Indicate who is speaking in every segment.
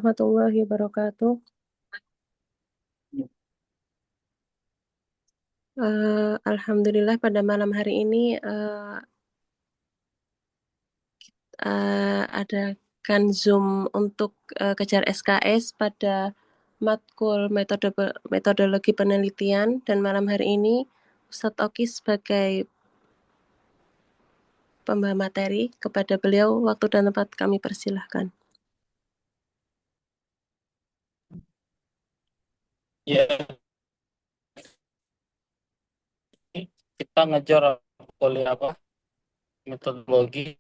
Speaker 1: warahmatullahi wabarakatuh. Alhamdulillah pada malam hari ini adakan Zoom untuk kejar SKS pada matkul metodologi penelitian, dan malam hari ini Ustadz Oki sebagai pembawa materi. Kepada beliau waktu dan tempat kami persilahkan.
Speaker 2: Ya, kita ngejar oleh apa? Metodologi,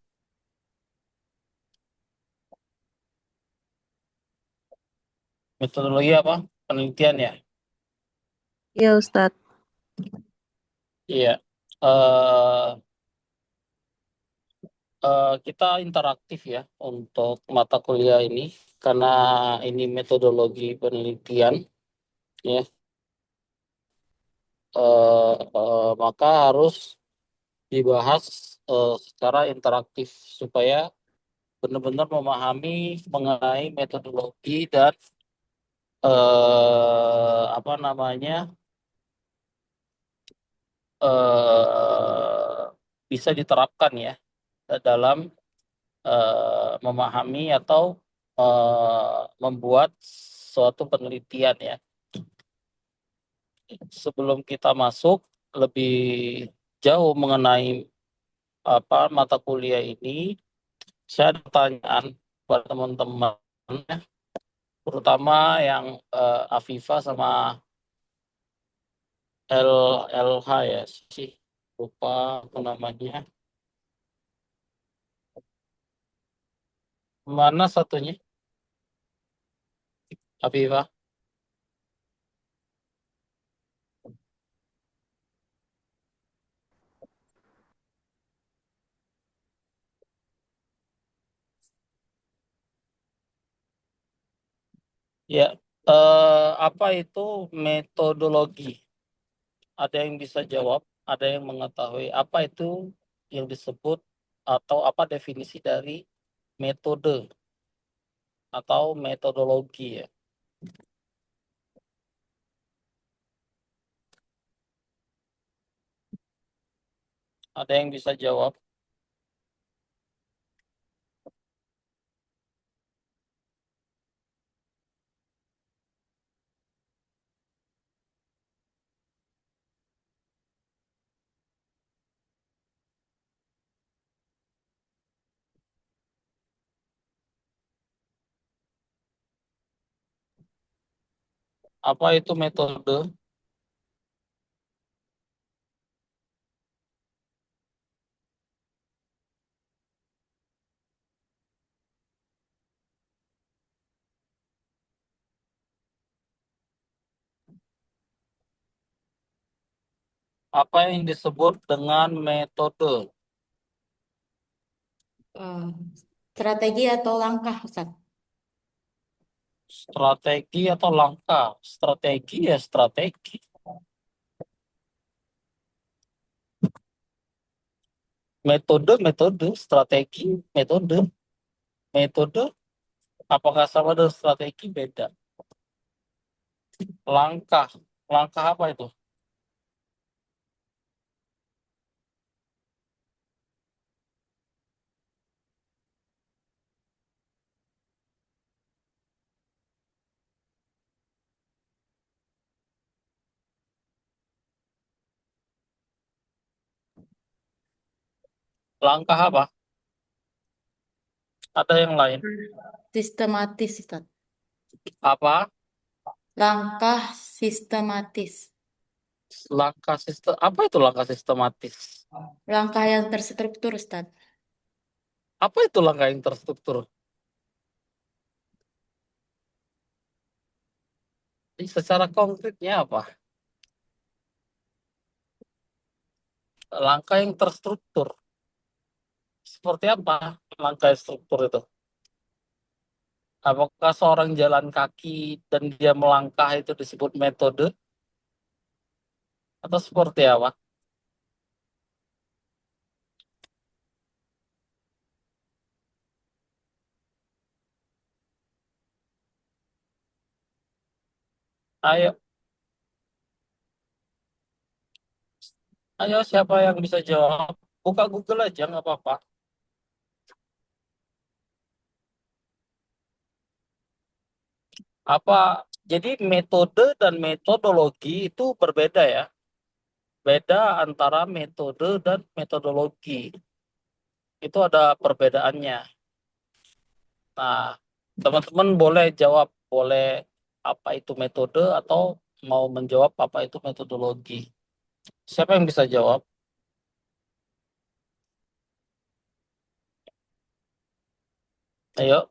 Speaker 2: metodologi apa? Penelitian ya.
Speaker 1: Ya Ustadz.
Speaker 2: Iya. Kita interaktif ya untuk mata kuliah ini karena ini metodologi penelitian ya. Maka harus dibahas secara interaktif supaya benar-benar memahami mengenai metodologi dan apa namanya bisa diterapkan ya dalam memahami atau membuat suatu penelitian ya. Sebelum kita masuk lebih jauh mengenai apa mata kuliah ini, saya ada pertanyaan buat teman-teman, ya, terutama yang Afifa sama LH ya sih, lupa apa namanya. Mana satunya? Afifa. Ya, apa itu metodologi? Ada yang bisa jawab, ada yang mengetahui apa itu yang disebut atau apa definisi dari metode atau metodologi ya. Ada yang bisa jawab apa itu metode? Apa yang disebut dengan metode?
Speaker 3: Eh, Strategi atau langkah, Ustaz?
Speaker 2: Strategi atau langkah? Strategi ya strategi. Metode, metode, strategi, metode, metode. Apakah sama dengan strategi? Beda. Langkah, langkah apa itu? Langkah apa? Ada yang lain?
Speaker 3: Sistematis, Ustaz.
Speaker 2: Apa?
Speaker 3: Langkah sistematis.
Speaker 2: Langkah sistem apa itu langkah sistematis?
Speaker 3: Langkah yang terstruktur, Ustaz.
Speaker 2: Apa itu langkah yang terstruktur? Secara konkretnya apa? Langkah yang terstruktur. Seperti apa langkah yang struktur itu? Apakah seorang jalan kaki dan dia melangkah itu disebut metode? Atau seperti apa? Ayo, ayo siapa yang bisa jawab? Buka Google aja, nggak apa-apa. Apa? Jadi metode dan metodologi itu berbeda ya. Beda antara metode dan metodologi. Itu ada perbedaannya. Nah, teman-teman boleh jawab, boleh apa itu metode atau mau menjawab apa itu metodologi. Siapa yang bisa jawab? Ayo,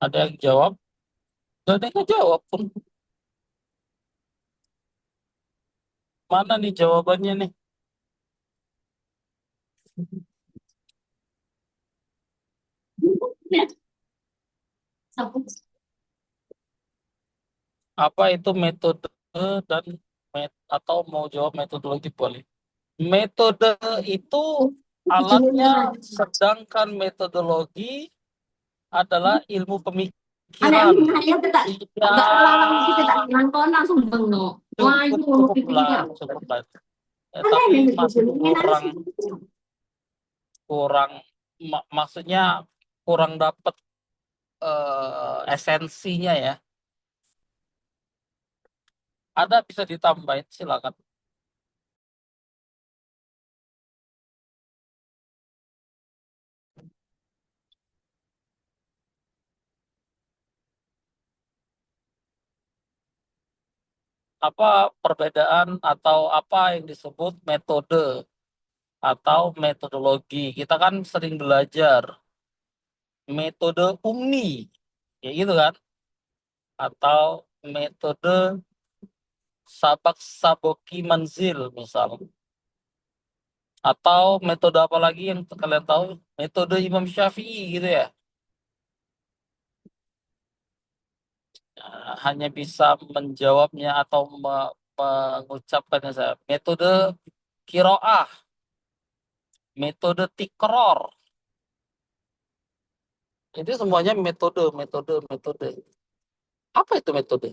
Speaker 2: ada yang jawab? Gak ada yang jawab pun. Mana nih jawabannya nih? Apa itu metode dan atau mau jawab metodologi boleh. Metode itu alatnya, sedangkan metodologi adalah ilmu pemikiran. Cukuplah, cukuplah. Tapi masih kurang, kurang, maksudnya kurang dapat esensinya ya. Ada bisa ditambahin, silakan. Apa perbedaan atau apa yang disebut metode atau metodologi? Kita kan sering belajar metode UMNI, ya gitu kan? Atau metode Sabak Saboki Manzil misal. Atau metode apa lagi yang kalian tahu? Metode Imam Syafi'i gitu ya. Hanya bisa menjawabnya atau mengucapkannya saya. Metode kiroah, metode tikror. Itu semuanya metode, metode, metode. Apa itu metode?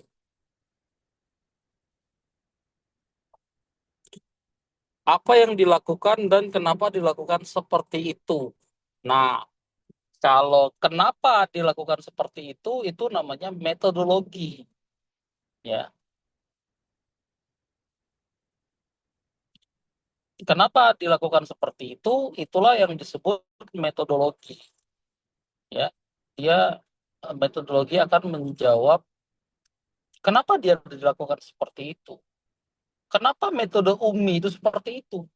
Speaker 2: Apa yang dilakukan dan kenapa dilakukan seperti itu? Nah, kalau kenapa dilakukan seperti itu namanya metodologi. Ya, kenapa dilakukan seperti itu? Itulah yang disebut metodologi. Ya, dia metodologi akan menjawab kenapa dia dilakukan seperti itu. Kenapa metode UMI itu seperti itu?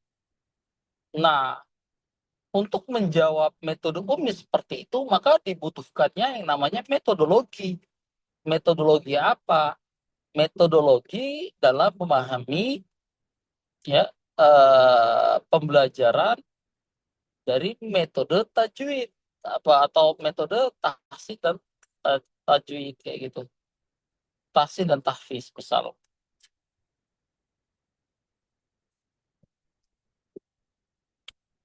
Speaker 2: Nah, untuk menjawab metode UMI seperti itu, maka dibutuhkannya yang namanya metodologi. Metodologi apa? Metodologi dalam memahami ya pembelajaran dari metode tajwid apa atau metode tahsin dan tajwid kayak gitu. Tahsin dan tahfiz misal.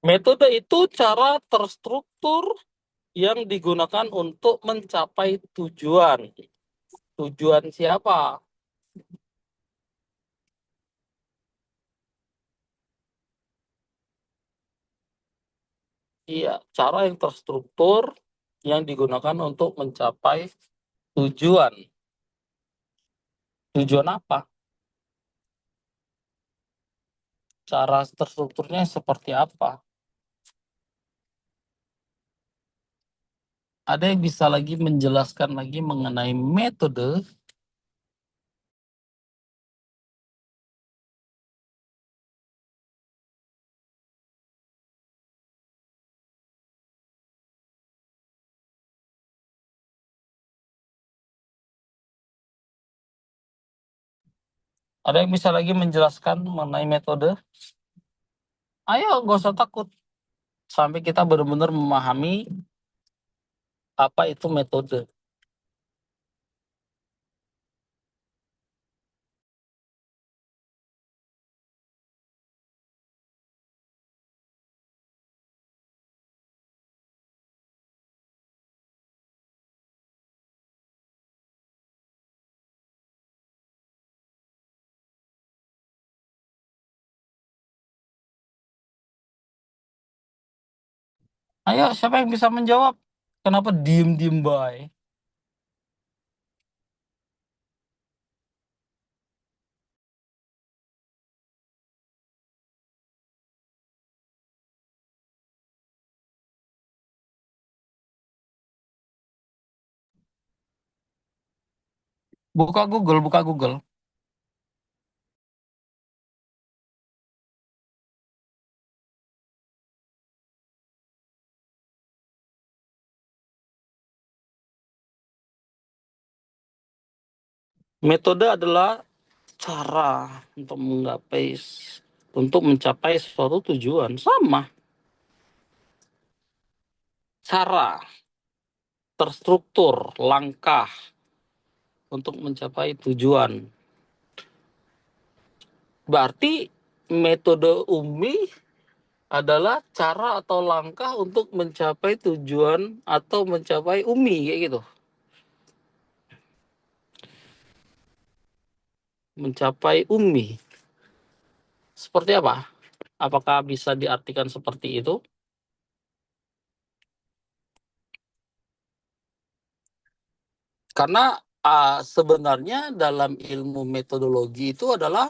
Speaker 2: Metode itu cara terstruktur yang digunakan untuk mencapai tujuan. Tujuan siapa? Iya, cara yang terstruktur yang digunakan untuk mencapai tujuan. Tujuan apa? Cara terstrukturnya seperti apa? Ada yang bisa lagi menjelaskan lagi mengenai metode? Ada yang bisa lagi menjelaskan mengenai metode? Ayo, nggak usah takut. Sampai kita benar-benar memahami apa itu metode. Ayo, siapa yang bisa menjawab? Kenapa diem-diem bae? Buka Google, buka Google. Metode adalah cara untuk mencapai suatu tujuan. Sama. Cara, terstruktur, langkah untuk mencapai tujuan. Berarti metode Umi adalah cara atau langkah untuk mencapai tujuan atau mencapai Umi, kayak gitu. Mencapai Umi. Seperti apa? Apakah bisa diartikan seperti itu? Karena sebenarnya dalam ilmu metodologi itu adalah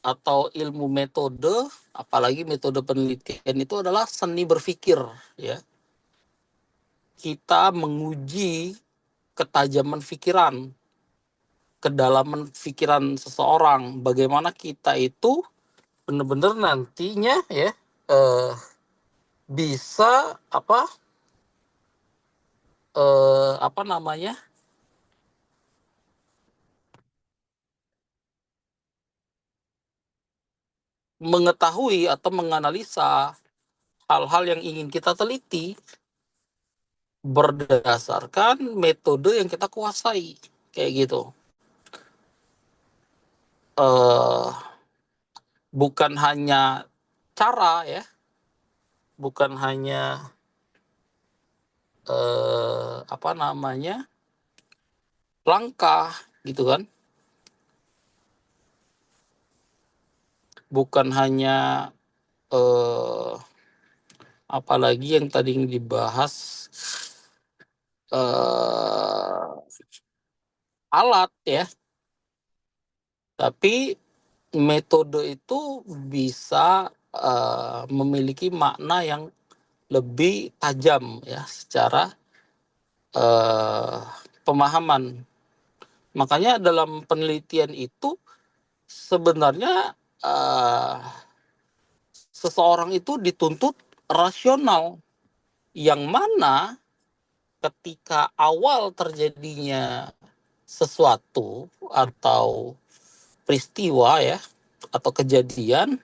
Speaker 2: atau ilmu metode, apalagi metode penelitian itu adalah seni berpikir, ya. Kita menguji ketajaman pikiran, kedalaman pikiran seseorang, bagaimana kita itu benar-benar nantinya ya bisa apa namanya mengetahui atau menganalisa hal-hal yang ingin kita teliti berdasarkan metode yang kita kuasai, kayak gitu. Bukan hanya cara ya, bukan hanya apa namanya langkah gitu kan, bukan hanya apalagi yang tadi dibahas alat ya, tapi metode itu bisa memiliki makna yang lebih tajam ya secara pemahaman. Makanya dalam penelitian itu sebenarnya seseorang itu dituntut rasional, yang mana ketika awal terjadinya sesuatu atau peristiwa ya atau kejadian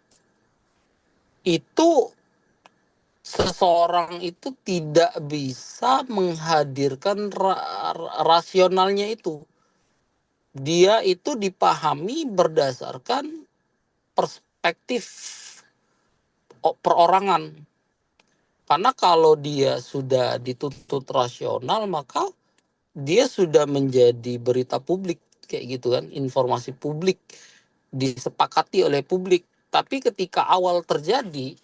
Speaker 2: itu seseorang itu tidak bisa menghadirkan rasionalnya itu. Dia itu dipahami berdasarkan perspektif perorangan. Karena kalau dia sudah dituntut rasional, maka dia sudah menjadi berita publik, kayak gitu kan, informasi publik, disepakati oleh publik. Tapi ketika awal terjadi,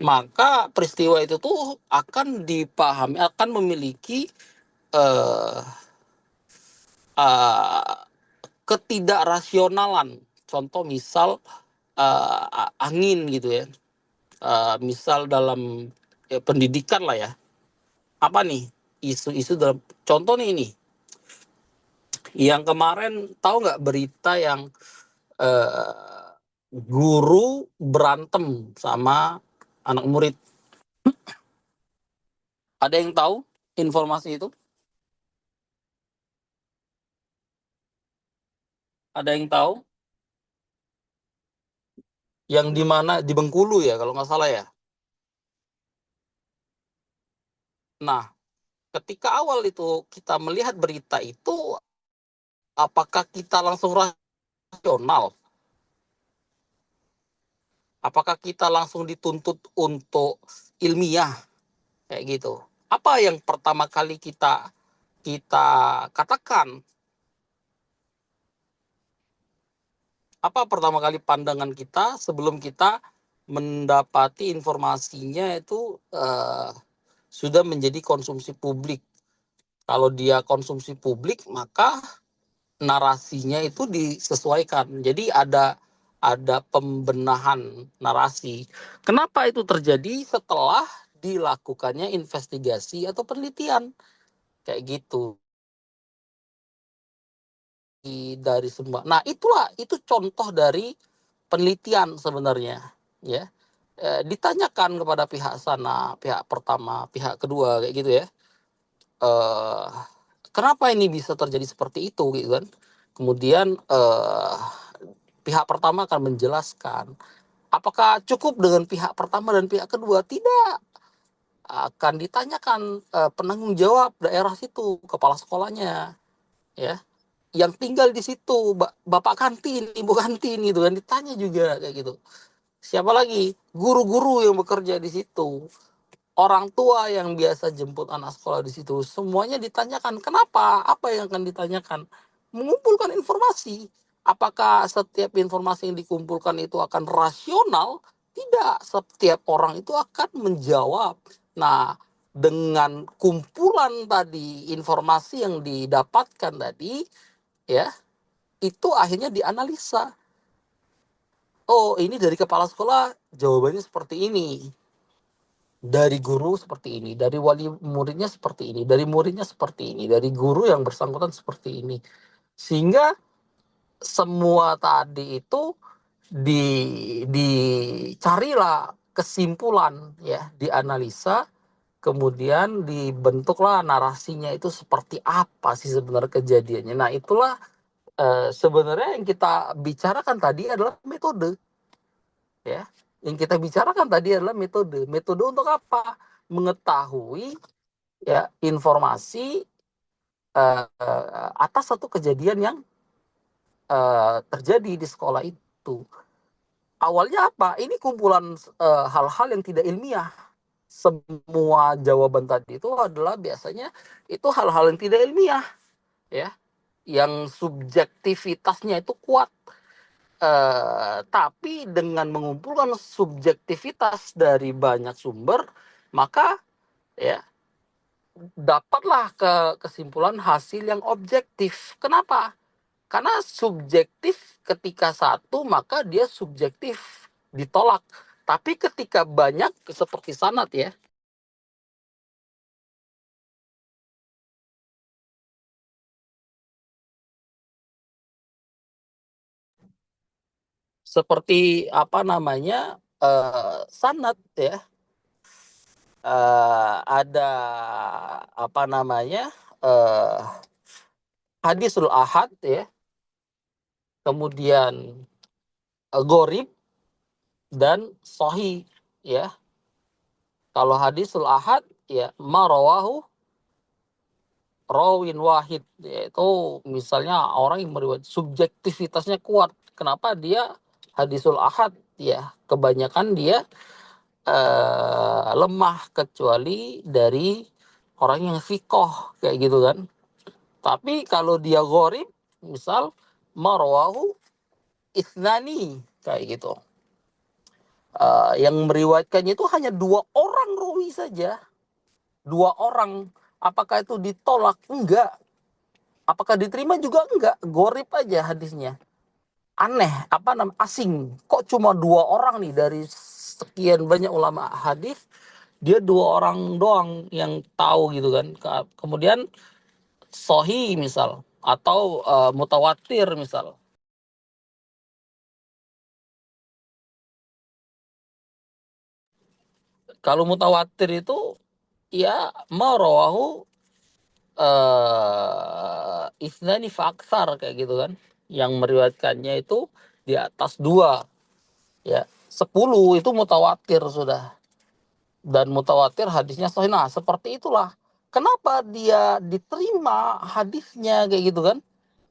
Speaker 2: maka peristiwa itu tuh akan dipahami, akan memiliki ketidakrasionalan. Contoh misal angin gitu ya. Misal dalam pendidikan lah ya. Apa nih isu-isu dalam contoh nih ini. Yang kemarin tahu nggak berita yang guru berantem sama anak murid? Ada yang tahu informasi itu? Ada yang tahu? Yang di mana? Di Bengkulu ya kalau nggak salah ya. Nah, ketika awal itu kita melihat berita itu, apakah kita langsung rasional? Apakah kita langsung dituntut untuk ilmiah kayak gitu? Apa yang pertama kali kita katakan? Apa pertama kali pandangan kita sebelum kita mendapati informasinya itu sudah menjadi konsumsi publik. Kalau dia konsumsi publik, maka narasinya itu disesuaikan. Jadi ada pembenahan narasi. Kenapa itu terjadi? Setelah dilakukannya investigasi atau penelitian kayak gitu dari semua. Nah, itu contoh dari penelitian sebenarnya, ya. Ditanyakan kepada pihak sana, pihak pertama, pihak kedua kayak gitu ya. Eh, Kenapa ini bisa terjadi seperti itu gitu kan? Kemudian pihak pertama akan menjelaskan. Apakah cukup dengan pihak pertama dan pihak kedua? Tidak. Akan ditanyakan penanggung jawab daerah situ, kepala sekolahnya, ya, yang tinggal di situ, bapak kantin, ibu kantin gitu kan, ditanya juga kayak gitu. Siapa lagi? Guru-guru yang bekerja di situ, orang tua yang biasa jemput anak sekolah di situ, semuanya ditanyakan. Kenapa? Apa yang akan ditanyakan? Mengumpulkan informasi. Apakah setiap informasi yang dikumpulkan itu akan rasional? Tidak. Setiap orang itu akan menjawab. Nah, dengan kumpulan tadi, informasi yang didapatkan tadi, ya, itu akhirnya dianalisa. Oh, ini dari kepala sekolah jawabannya seperti ini. Dari guru seperti ini, dari wali muridnya seperti ini, dari muridnya seperti ini, dari guru yang bersangkutan seperti ini. Sehingga semua tadi itu dicarilah kesimpulan, ya, dianalisa, kemudian dibentuklah narasinya itu seperti apa sih sebenarnya kejadiannya. Nah, itulah sebenarnya yang kita bicarakan tadi adalah metode, ya. Yang kita bicarakan tadi adalah metode. Metode untuk apa? Mengetahui, ya, informasi atas satu kejadian yang terjadi di sekolah itu. Awalnya apa? Ini kumpulan hal-hal yang tidak ilmiah. Semua jawaban tadi itu adalah biasanya itu hal-hal yang tidak ilmiah, ya, yang subjektivitasnya itu kuat. Tapi dengan mengumpulkan subjektivitas dari banyak sumber, maka, ya, dapatlah kesimpulan hasil yang objektif. Kenapa? Karena subjektif ketika satu, maka dia subjektif ditolak. Tapi ketika banyak seperti sanad, ya, seperti apa namanya, sanad, ya, ada apa namanya, hadisul ahad, ya, kemudian gorib dan sohi, ya. Kalau hadisul ahad, ya, marawahu rawin wahid, yaitu misalnya orang yang meriwayat subjektivitasnya kuat. Kenapa dia hadisul ahad? Ya, kebanyakan dia lemah kecuali dari orang yang fikoh kayak gitu kan. Tapi kalau dia gharib, misal marwahu ithnani kayak gitu, yang meriwayatkannya itu hanya 2 orang rawi saja, 2 orang. Apakah itu ditolak? Enggak. Apakah diterima juga? Enggak. Gharib aja hadisnya. Aneh, asing. Kok cuma 2 orang nih dari sekian banyak ulama hadis, dia 2 orang doang yang tahu gitu kan. Kemudian sohi misal, atau mutawatir misal. Kalau mutawatir itu, ya, marawahu isnani faksar kayak gitu kan. Yang meriwayatkannya itu di atas 2, ya. 10 itu mutawatir sudah. Dan mutawatir hadisnya sahih. Nah, seperti itulah. Kenapa dia diterima hadisnya kayak gitu kan?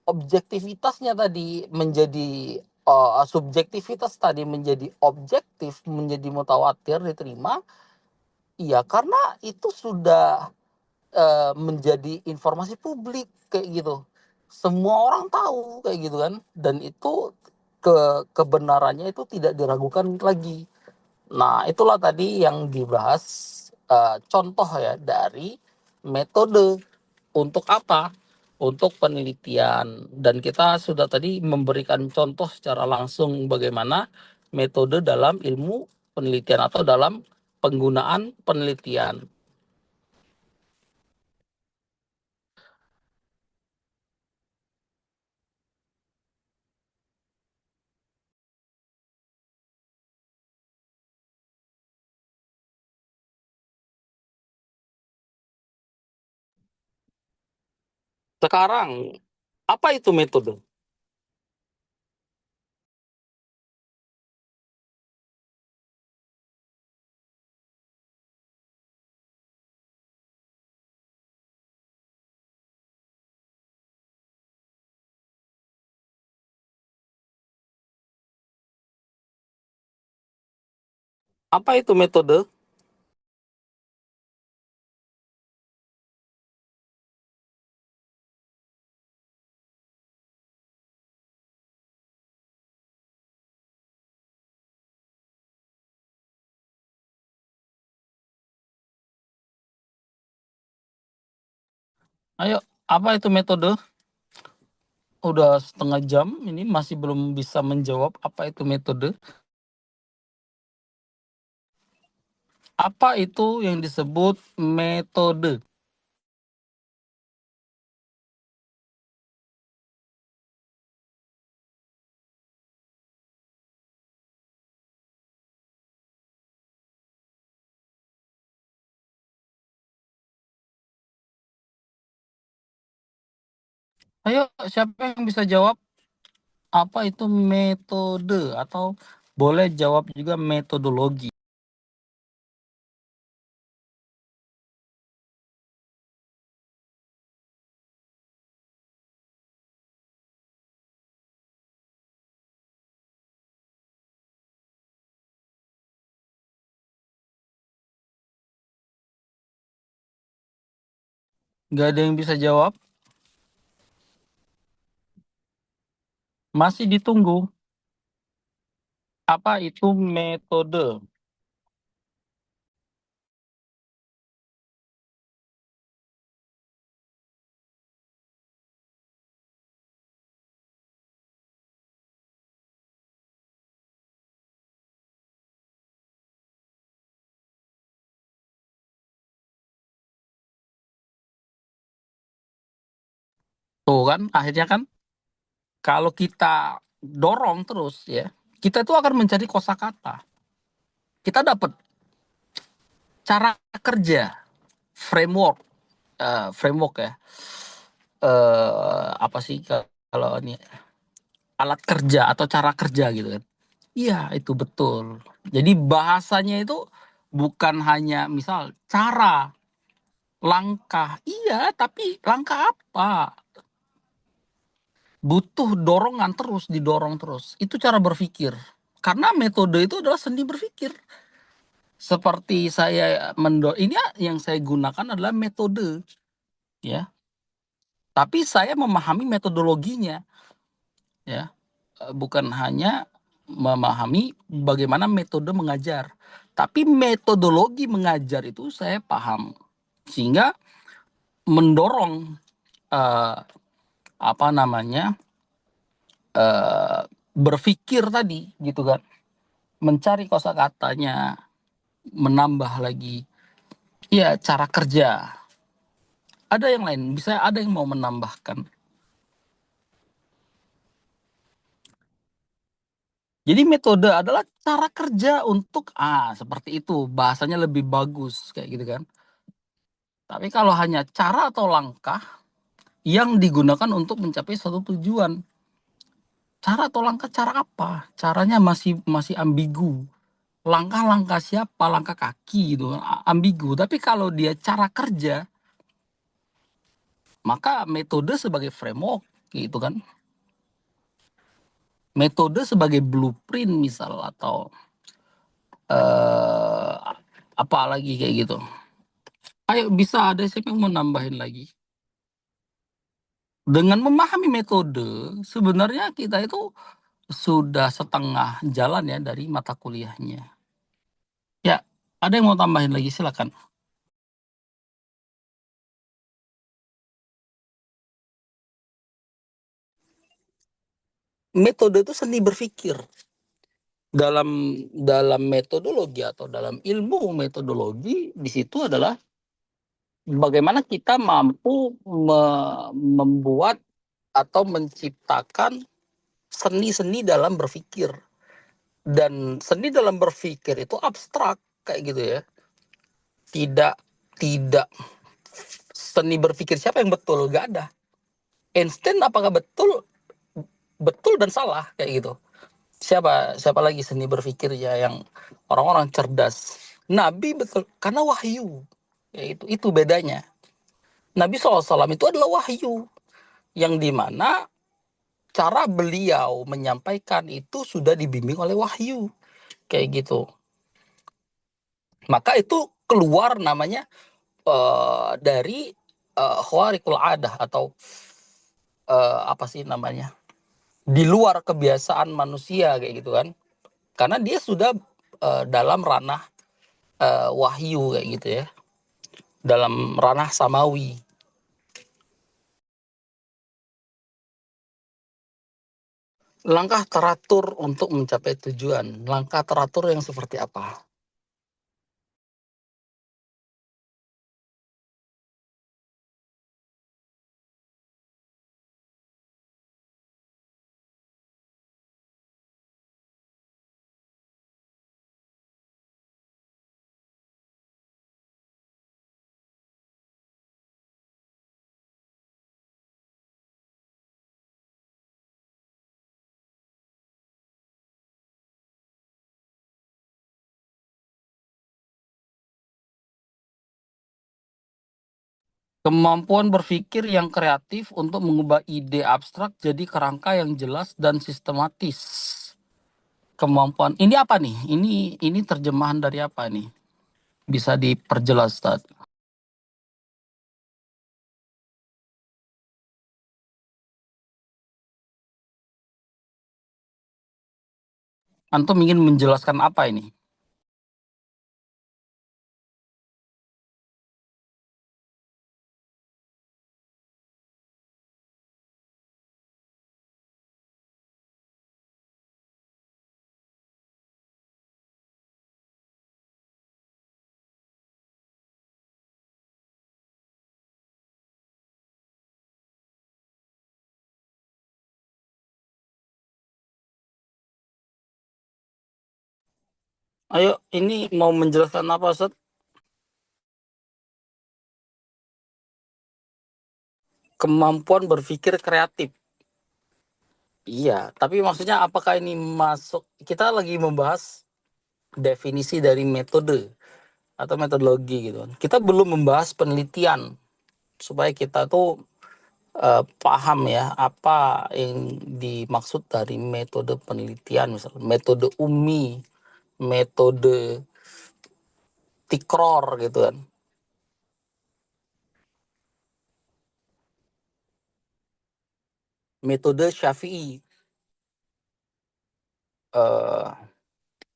Speaker 2: Objektivitasnya tadi menjadi subjektivitas tadi menjadi objektif, menjadi mutawatir diterima. Iya, karena itu sudah menjadi informasi publik kayak gitu. Semua orang tahu kayak gitu kan, dan itu kebenarannya itu tidak diragukan lagi. Nah, itulah tadi yang dibahas contoh ya dari metode untuk apa? Untuk penelitian. Dan kita sudah tadi memberikan contoh secara langsung bagaimana metode dalam ilmu penelitian atau dalam penggunaan penelitian. Sekarang, apa itu metode? Apa itu metode? Ayo, apa itu metode? Udah setengah jam, ini masih belum bisa menjawab apa itu metode. Apa itu yang disebut metode? Ayo, siapa yang bisa jawab apa itu metode? Atau boleh jawab juga metodologi. Nggak ada yang bisa jawab? Masih ditunggu. Apa itu metode? Tuh kan, akhirnya kan kalau kita dorong terus ya, kita itu akan mencari kosakata. Kita dapat cara kerja, framework, framework ya. Apa sih kalau ini alat kerja atau cara kerja gitu kan? Iya, itu betul. Jadi bahasanya itu bukan hanya misal cara, langkah. Iya, tapi langkah apa? Butuh dorongan terus, didorong terus. Itu cara berpikir. Karena metode itu adalah seni berpikir. Seperti saya ini yang saya gunakan adalah metode, ya. Tapi saya memahami metodologinya, ya. Bukan hanya memahami bagaimana metode mengajar, tapi metodologi mengajar itu saya paham. Sehingga mendorong eh, apa namanya? Berpikir tadi gitu kan. Mencari kosakatanya, menambah lagi. Ya, cara kerja. Ada yang lain, bisa ada yang mau menambahkan. Jadi metode adalah cara kerja untuk seperti itu, bahasanya lebih bagus kayak gitu kan. Tapi kalau hanya cara atau langkah yang digunakan untuk mencapai suatu tujuan. Cara atau langkah cara apa? Caranya masih masih ambigu. Langkah-langkah siapa? Langkah kaki gitu, ambigu. Tapi kalau dia cara kerja, maka metode sebagai framework gitu kan. Metode sebagai blueprint misal atau eh apa lagi kayak gitu. Ayo bisa ada siapa yang mau nambahin lagi? Dengan memahami metode, sebenarnya kita itu sudah setengah jalan ya dari mata kuliahnya. Ada yang mau tambahin lagi, silakan. Metode itu seni berpikir. Dalam metodologi atau dalam ilmu metodologi, di situ adalah bagaimana kita mampu membuat atau menciptakan seni-seni dalam berpikir. Dan seni dalam berpikir itu abstrak kayak gitu ya. Tidak seni berpikir siapa yang betul, gak ada. Einstein apakah betul dan salah kayak gitu. Siapa lagi seni berpikir ya yang orang-orang cerdas. Nabi betul karena wahyu. Ya itu bedanya. Nabi SAW itu adalah wahyu yang dimana cara beliau menyampaikan itu sudah dibimbing oleh wahyu kayak gitu. Maka itu keluar namanya dari khawarikul adah atau apa sih namanya, di luar kebiasaan manusia kayak gitu kan, karena dia sudah dalam ranah wahyu kayak gitu ya, dalam ranah samawi. Langkah teratur untuk mencapai tujuan, langkah teratur yang seperti apa? Kemampuan berpikir yang kreatif untuk mengubah ide abstrak jadi kerangka yang jelas dan sistematis. Kemampuan ini apa nih? Ini terjemahan dari apa nih? Bisa diperjelas, Tad? Antum ingin menjelaskan apa ini? Ayo, ini mau menjelaskan apa, Ustaz? Kemampuan berpikir kreatif. Iya, tapi maksudnya apakah ini masuk? Kita lagi membahas definisi dari metode atau metodologi gitu kan. Kita belum membahas penelitian supaya kita tuh paham ya apa yang dimaksud dari metode penelitian, misalnya metode UMI, metode Tikror gitu kan. Metode Syafi'i, eh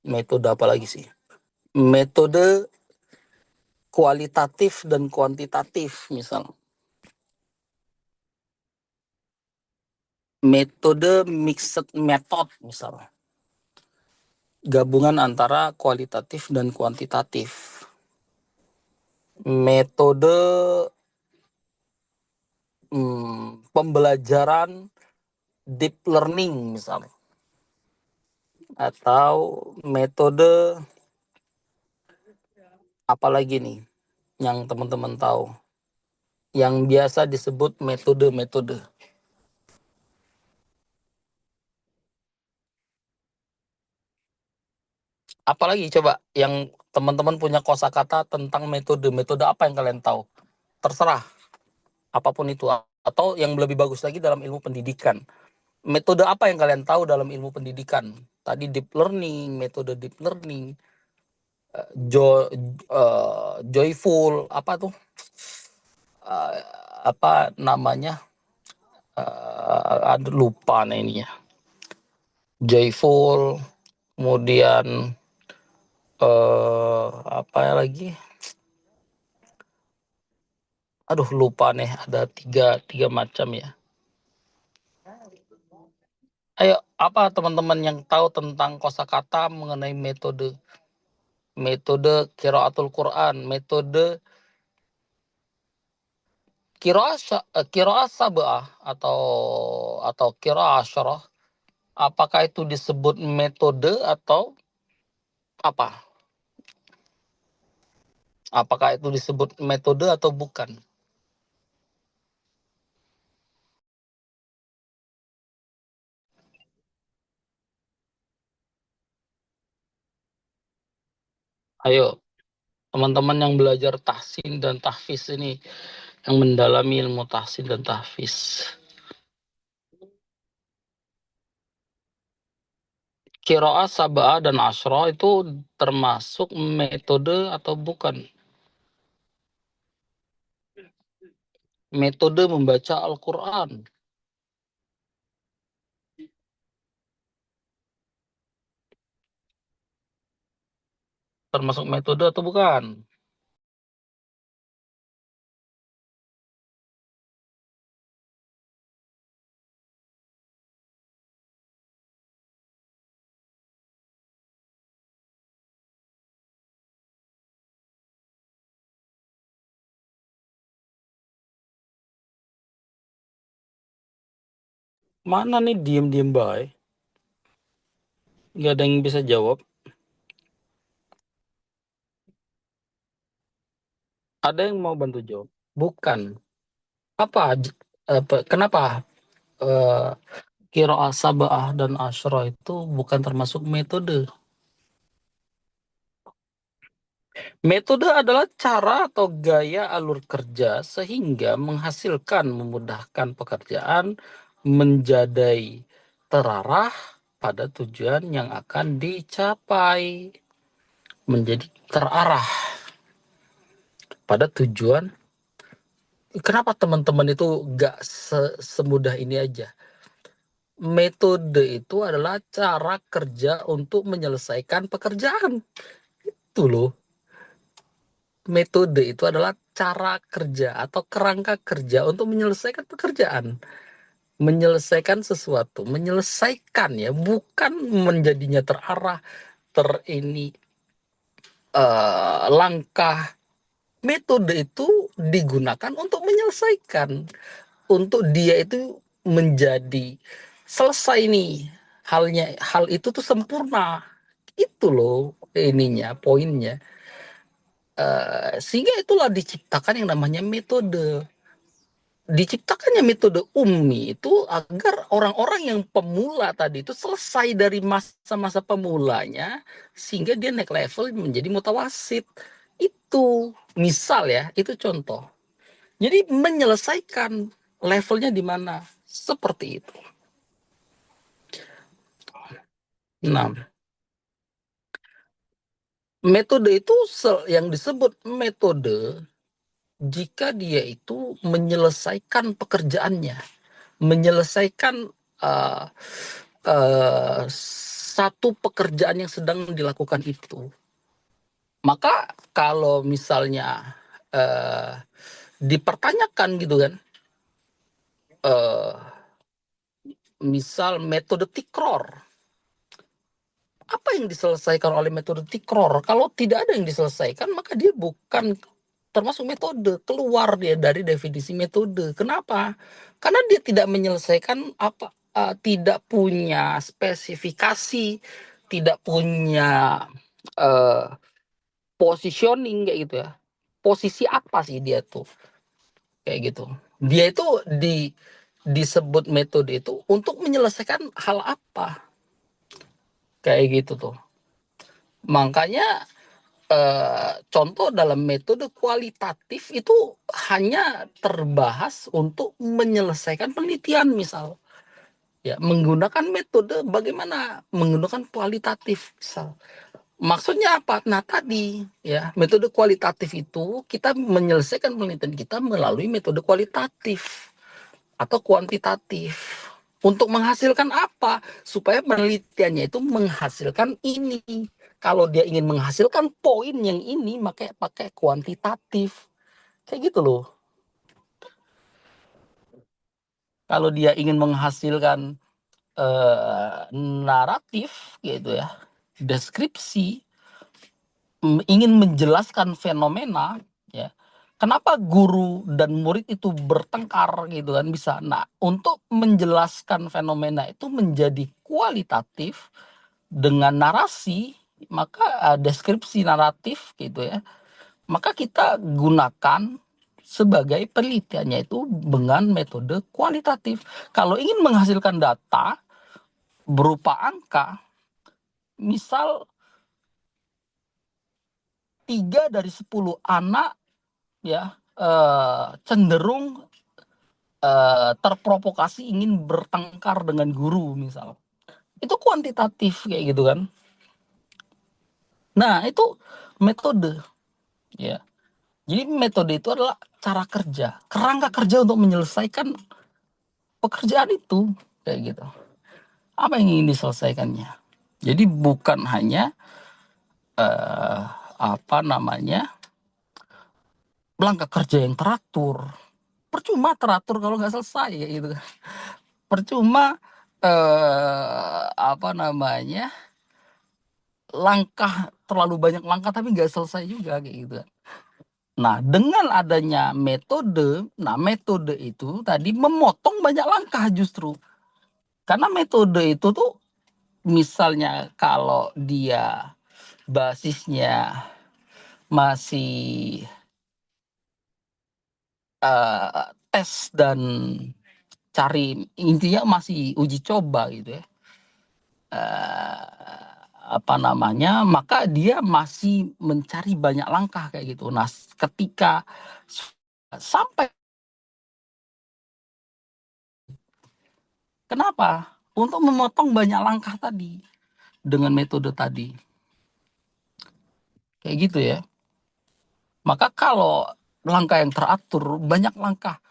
Speaker 2: metode apa lagi sih? Metode kualitatif dan kuantitatif misal. Metode mixed method misal. Gabungan antara kualitatif dan kuantitatif. Metode pembelajaran deep learning misalnya. Atau metode apa lagi nih yang teman-teman tahu? Yang biasa disebut metode-metode. Apalagi coba yang teman-teman punya kosakata tentang metode apa yang kalian tahu? Terserah, apapun itu. Atau yang lebih bagus lagi dalam ilmu pendidikan. Metode apa yang kalian tahu dalam ilmu pendidikan? Tadi deep learning, metode deep learning, joyful, apa tuh? Apa namanya? Aduh, lupa nih ini ya. Joyful, kemudian Apa ya lagi? Aduh, lupa nih, ada tiga macam ya. Ayo, apa teman-teman yang tahu tentang kosakata mengenai metode qiraatul Quran, metode qiraah sab'ah atau qiraah asyarah? Apakah itu disebut metode atau apa? Apakah itu disebut metode atau bukan? Ayo, teman-teman yang belajar tahsin dan tahfiz ini, yang mendalami ilmu tahsin dan tahfiz. Qiraah sab'ah dan asyra itu termasuk metode atau bukan? Metode membaca Al-Quran termasuk metode atau bukan? Mana nih diem-diem baik? Nggak ada yang bisa jawab. Ada yang mau bantu jawab? Bukan. Kenapa eh, qiraah sab'ah dan asyra itu bukan termasuk metode? Metode adalah cara atau gaya alur kerja sehingga menghasilkan, memudahkan pekerjaan menjadi terarah pada tujuan yang akan dicapai. Menjadi terarah pada tujuan. Kenapa teman-teman itu gak semudah ini aja? Metode itu adalah cara kerja untuk menyelesaikan pekerjaan. Itu loh. Metode itu adalah cara kerja atau kerangka kerja untuk menyelesaikan pekerjaan, menyelesaikan sesuatu, menyelesaikan ya, bukan menjadinya terarah, terini langkah. Metode itu digunakan untuk menyelesaikan, untuk dia itu menjadi selesai nih hal itu tuh sempurna. Itu loh ininya, poinnya. Sehingga itulah diciptakan yang namanya metode. Diciptakannya metode ummi itu agar orang-orang yang pemula tadi itu selesai dari masa-masa pemulanya sehingga dia naik level menjadi mutawasid. Itu misal ya, itu contoh. Jadi menyelesaikan levelnya di mana? Seperti itu. Nah, metode itu yang disebut metode jika dia itu menyelesaikan pekerjaannya, menyelesaikan uh, satu pekerjaan yang sedang dilakukan itu. Maka kalau misalnya dipertanyakan gitu kan, misal metode tikror, apa yang diselesaikan oleh metode tikror? Kalau tidak ada yang diselesaikan, maka dia bukan termasuk metode, keluar dia dari definisi metode. Kenapa? Karena dia tidak menyelesaikan tidak punya spesifikasi, tidak punya positioning kayak gitu ya. Posisi apa sih dia tuh? Kayak gitu. Dia itu disebut metode itu untuk menyelesaikan hal apa? Kayak gitu tuh. Makanya contoh dalam metode kualitatif itu hanya terbahas untuk menyelesaikan penelitian misal. Ya, menggunakan metode bagaimana menggunakan kualitatif misal. Maksudnya apa? Nah tadi ya, metode kualitatif itu kita menyelesaikan penelitian kita melalui metode kualitatif atau kuantitatif. Untuk menghasilkan apa? Supaya penelitiannya itu menghasilkan ini. Kalau dia ingin menghasilkan poin yang ini, maka pakai kuantitatif. Kayak gitu loh. Kalau dia ingin menghasilkan naratif gitu ya, deskripsi, ingin menjelaskan fenomena, ya. Kenapa guru dan murid itu bertengkar gitu kan bisa. Nah, untuk menjelaskan fenomena itu menjadi kualitatif dengan narasi, maka deskripsi naratif gitu ya. Maka kita gunakan sebagai penelitiannya itu dengan metode kualitatif. Kalau ingin menghasilkan data berupa angka, misal 3 dari 10 anak ya cenderung terprovokasi ingin bertengkar dengan guru misal. Itu kuantitatif kayak gitu kan. Nah, itu metode ya. Jadi metode itu adalah cara kerja, kerangka kerja untuk menyelesaikan pekerjaan itu kayak gitu. Apa yang ingin diselesaikannya? Jadi bukan hanya apa namanya langkah kerja yang teratur. Percuma teratur kalau nggak selesai kayak gitu. Percuma apa namanya langkah terlalu banyak langkah tapi nggak selesai juga kayak gitu. Nah, dengan adanya metode, metode itu tadi memotong banyak langkah justru. Karena metode itu tuh misalnya kalau dia basisnya masih tes dan cari, intinya masih uji coba gitu ya. Apa namanya, maka dia masih mencari banyak langkah kayak gitu. Nah, ketika sampai, kenapa? Untuk memotong banyak langkah tadi dengan metode tadi. Kayak gitu ya. Maka kalau langkah yang teratur, banyak langkah.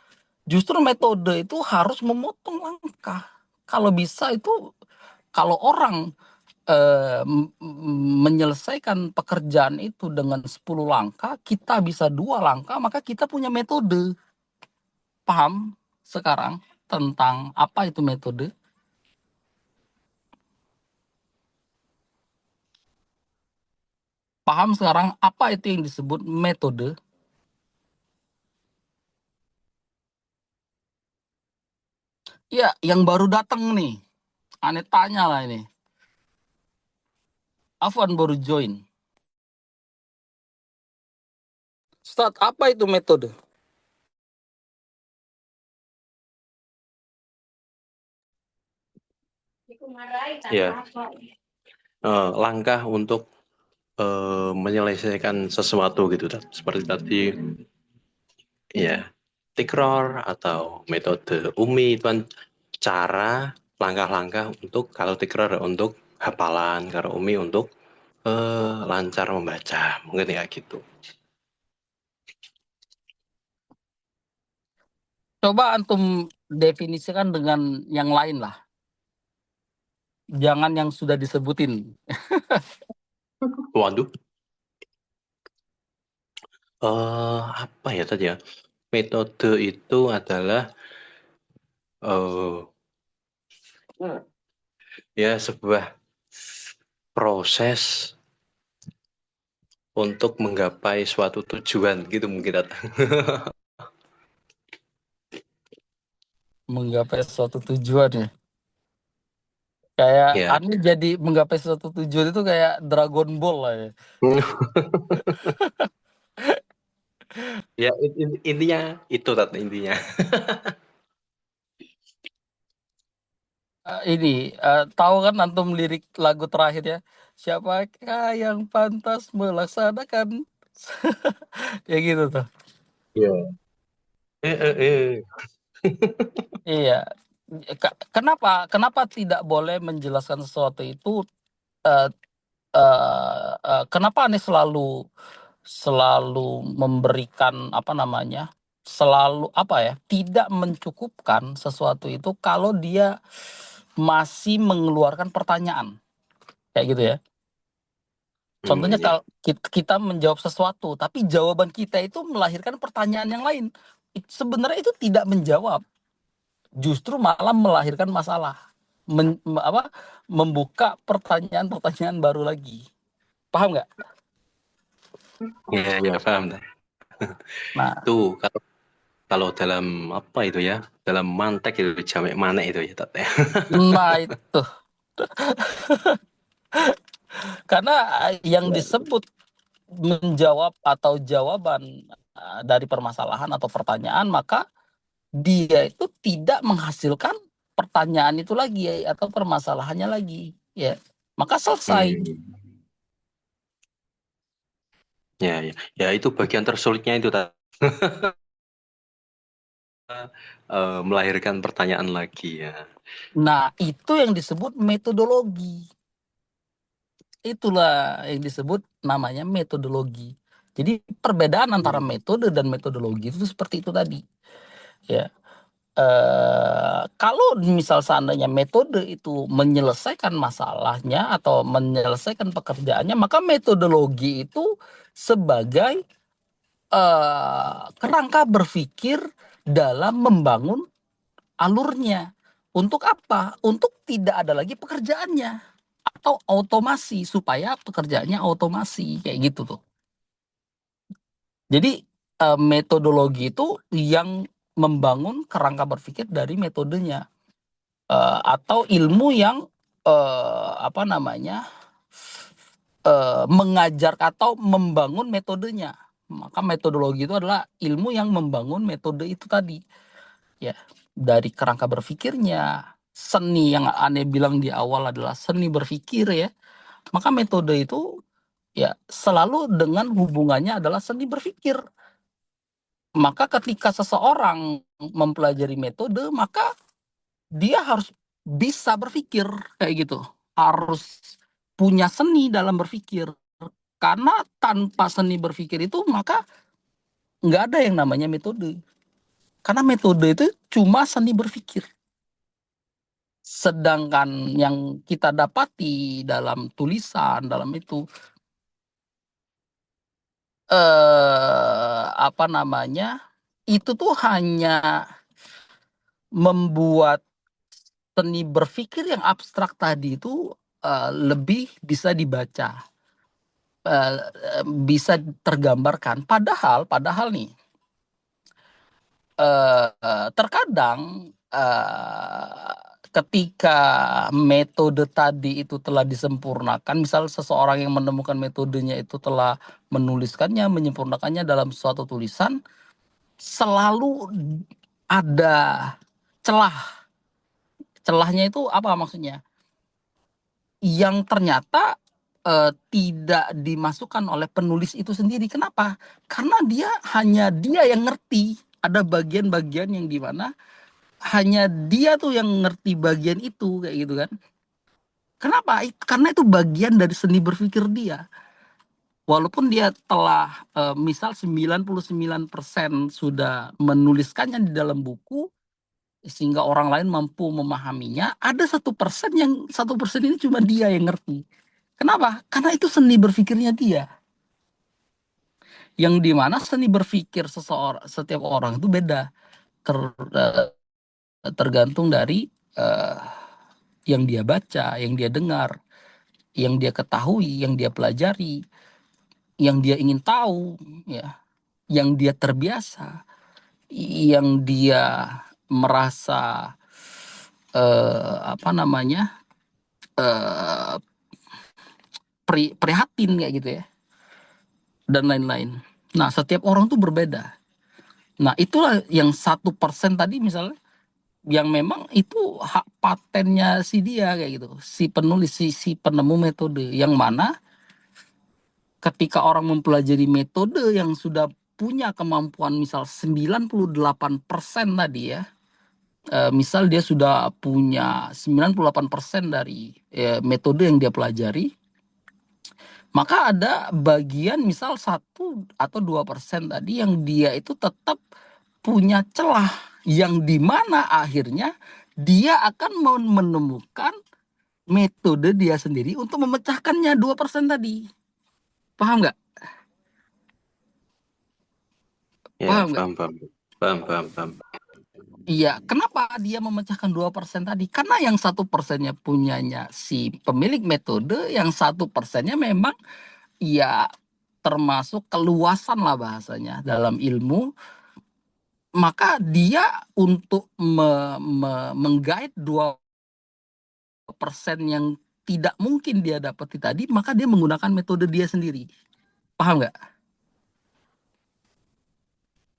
Speaker 2: Justru metode itu harus memotong langkah. Kalau bisa itu, kalau orang menyelesaikan pekerjaan itu dengan 10 langkah, kita bisa 2 langkah, maka kita punya metode. Paham sekarang tentang apa itu metode? Paham sekarang apa itu yang disebut metode? Ya, yang baru datang nih. Aneh tanya lah ini. Afwan baru join. Ustaz, apa itu metode?
Speaker 4: Ya, langkah untuk menyelesaikan sesuatu gitu, seperti tadi, ya, tikror atau metode UMI itu kan cara langkah-langkah untuk, kalau tikror untuk hafalan, kalau UMI untuk lancar membaca, mungkin ya gitu.
Speaker 2: Coba antum definisikan dengan yang lain lah. Jangan yang sudah disebutin.
Speaker 4: Waduh, apa ya tadi ya? Metode itu adalah ya sebuah proses untuk menggapai suatu tujuan gitu mungkin.
Speaker 2: Menggapai suatu tujuan ya. Kayak
Speaker 4: Ya.
Speaker 2: aneh jadi menggapai suatu tujuan itu kayak Dragon Ball lah ya.
Speaker 4: Ya, intinya itu tadi intinya.
Speaker 2: Ini tahu kan antum lirik lagu terakhir ya, siapakah yang pantas melaksanakan ya gitu tuh.
Speaker 4: Iya.
Speaker 2: Iya. Kenapa tidak boleh menjelaskan sesuatu itu, eh, kenapa aneh selalu memberikan apa namanya, selalu apa ya, tidak mencukupkan sesuatu itu kalau dia masih mengeluarkan pertanyaan kayak gitu ya. Contohnya
Speaker 4: iya.
Speaker 2: kalau kita menjawab sesuatu, tapi jawaban kita itu melahirkan pertanyaan yang lain. Sebenarnya itu tidak menjawab, justru malah melahirkan masalah. Membuka pertanyaan-pertanyaan baru lagi. Paham nggak?
Speaker 4: Ya, paham.
Speaker 2: Nah,
Speaker 4: Tuh, kalau dalam apa itu ya, dalam mantek itu jamek manek itu ya, Tat, ya.
Speaker 2: nah itu. Karena yang disebut menjawab atau jawaban dari permasalahan atau pertanyaan, maka dia itu tidak menghasilkan pertanyaan itu lagi atau permasalahannya lagi, ya. Maka selesai.
Speaker 4: Ya, itu bagian tersulitnya itu, Tat. Melahirkan pertanyaan lagi ya.
Speaker 2: Nah, itu yang disebut metodologi. Itulah yang disebut namanya metodologi. Jadi perbedaan antara metode dan metodologi itu seperti itu tadi. Ya. Kalau misal seandainya metode itu menyelesaikan masalahnya atau menyelesaikan pekerjaannya, maka metodologi itu sebagai kerangka berpikir dalam membangun alurnya. Untuk apa? Untuk tidak ada lagi pekerjaannya atau otomasi, supaya pekerjaannya otomasi kayak gitu tuh. Jadi metodologi itu yang membangun kerangka berpikir dari metodenya, atau ilmu yang mengajar atau membangun metodenya. Maka metodologi itu adalah ilmu yang membangun metode itu tadi, ya, dari kerangka berpikirnya. Seni yang Ane bilang di awal adalah seni berpikir, ya. Maka metode itu ya selalu dengan hubungannya adalah seni berpikir. Maka ketika seseorang mempelajari metode, maka dia harus bisa berpikir kayak gitu. Harus punya seni dalam berpikir. Karena tanpa seni berpikir itu maka nggak ada yang namanya metode. Karena metode itu cuma seni berpikir. Sedangkan yang kita dapati dalam tulisan, dalam itu itu tuh hanya membuat seni berpikir yang abstrak tadi itu lebih bisa dibaca, bisa tergambarkan. Padahal nih, terkadang ketika metode tadi itu telah disempurnakan, misal seseorang yang menemukan metodenya itu telah menuliskannya, menyempurnakannya dalam suatu tulisan, selalu ada celah. Celahnya itu apa maksudnya? Yang ternyata tidak dimasukkan oleh penulis itu sendiri. Kenapa? Karena hanya dia yang ngerti. Ada bagian-bagian yang dimana hanya dia tuh yang ngerti bagian itu, kayak gitu kan. Kenapa? Karena itu bagian dari seni berpikir dia. Walaupun dia telah misal 99% sudah menuliskannya di dalam buku, sehingga orang lain mampu memahaminya, ada 1% yang 1% ini cuma dia yang ngerti. Kenapa? Karena itu seni berpikirnya dia. Yang dimana seni berpikir setiap orang itu beda, tergantung dari yang dia baca, yang dia dengar, yang dia ketahui, yang dia pelajari, yang dia ingin tahu, ya, yang dia terbiasa, yang dia merasa prihatin kayak gitu ya, dan lain-lain. Nah, setiap orang tuh berbeda. Nah, itulah yang 1% tadi misalnya, yang memang itu hak patennya si dia kayak gitu, si penulis, si penemu metode, yang mana ketika orang mempelajari metode yang sudah punya kemampuan misal 98% tadi ya, misal dia sudah punya 98% dari metode yang dia pelajari, maka ada bagian misal 1 atau 2% tadi yang dia itu tetap punya celah, yang dimana akhirnya dia akan menemukan metode dia sendiri untuk memecahkannya 2% tadi. Paham nggak?
Speaker 4: Ya,
Speaker 2: Paham nggak?
Speaker 4: paham, paham. Paham, paham, paham.
Speaker 2: Iya, kenapa dia memecahkan 2% tadi? Karena yang 1%-nya punyanya si pemilik metode, yang 1%-nya memang ya termasuk keluasan lah bahasanya dalam ilmu, maka dia untuk menggait 2% yang tidak mungkin dia dapati tadi, maka dia menggunakan metode dia sendiri. Paham nggak?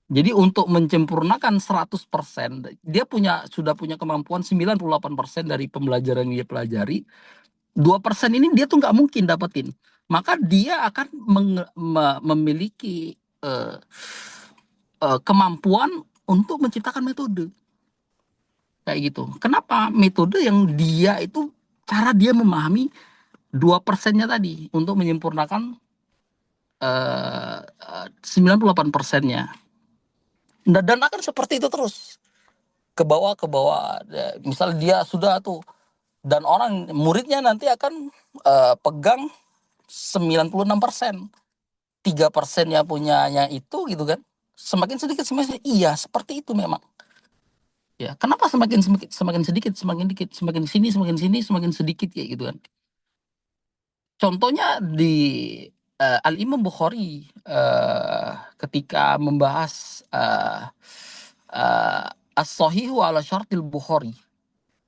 Speaker 2: Jadi untuk menyempurnakan 100%, dia sudah punya kemampuan 98% dari pembelajaran yang dia pelajari. 2% ini dia tuh nggak mungkin dapetin. Maka dia akan memiliki kemampuan untuk menciptakan metode. Kayak gitu. Kenapa? Metode yang dia itu cara dia memahami 2%-nya tadi untuk menyempurnakan 98%-nya. Dan akan seperti itu terus. Ke bawah. Misal dia sudah tuh, dan orang muridnya nanti akan pegang 96%. 3%-nya punyanya itu gitu kan. Semakin sedikit. Iya, seperti itu memang. Ya, kenapa semakin sedikit, semakin sini, semakin sedikit kayak gitu kan. Contohnya di Al-Imam Bukhari ketika membahas As-Sahihu ala Syartil Bukhari.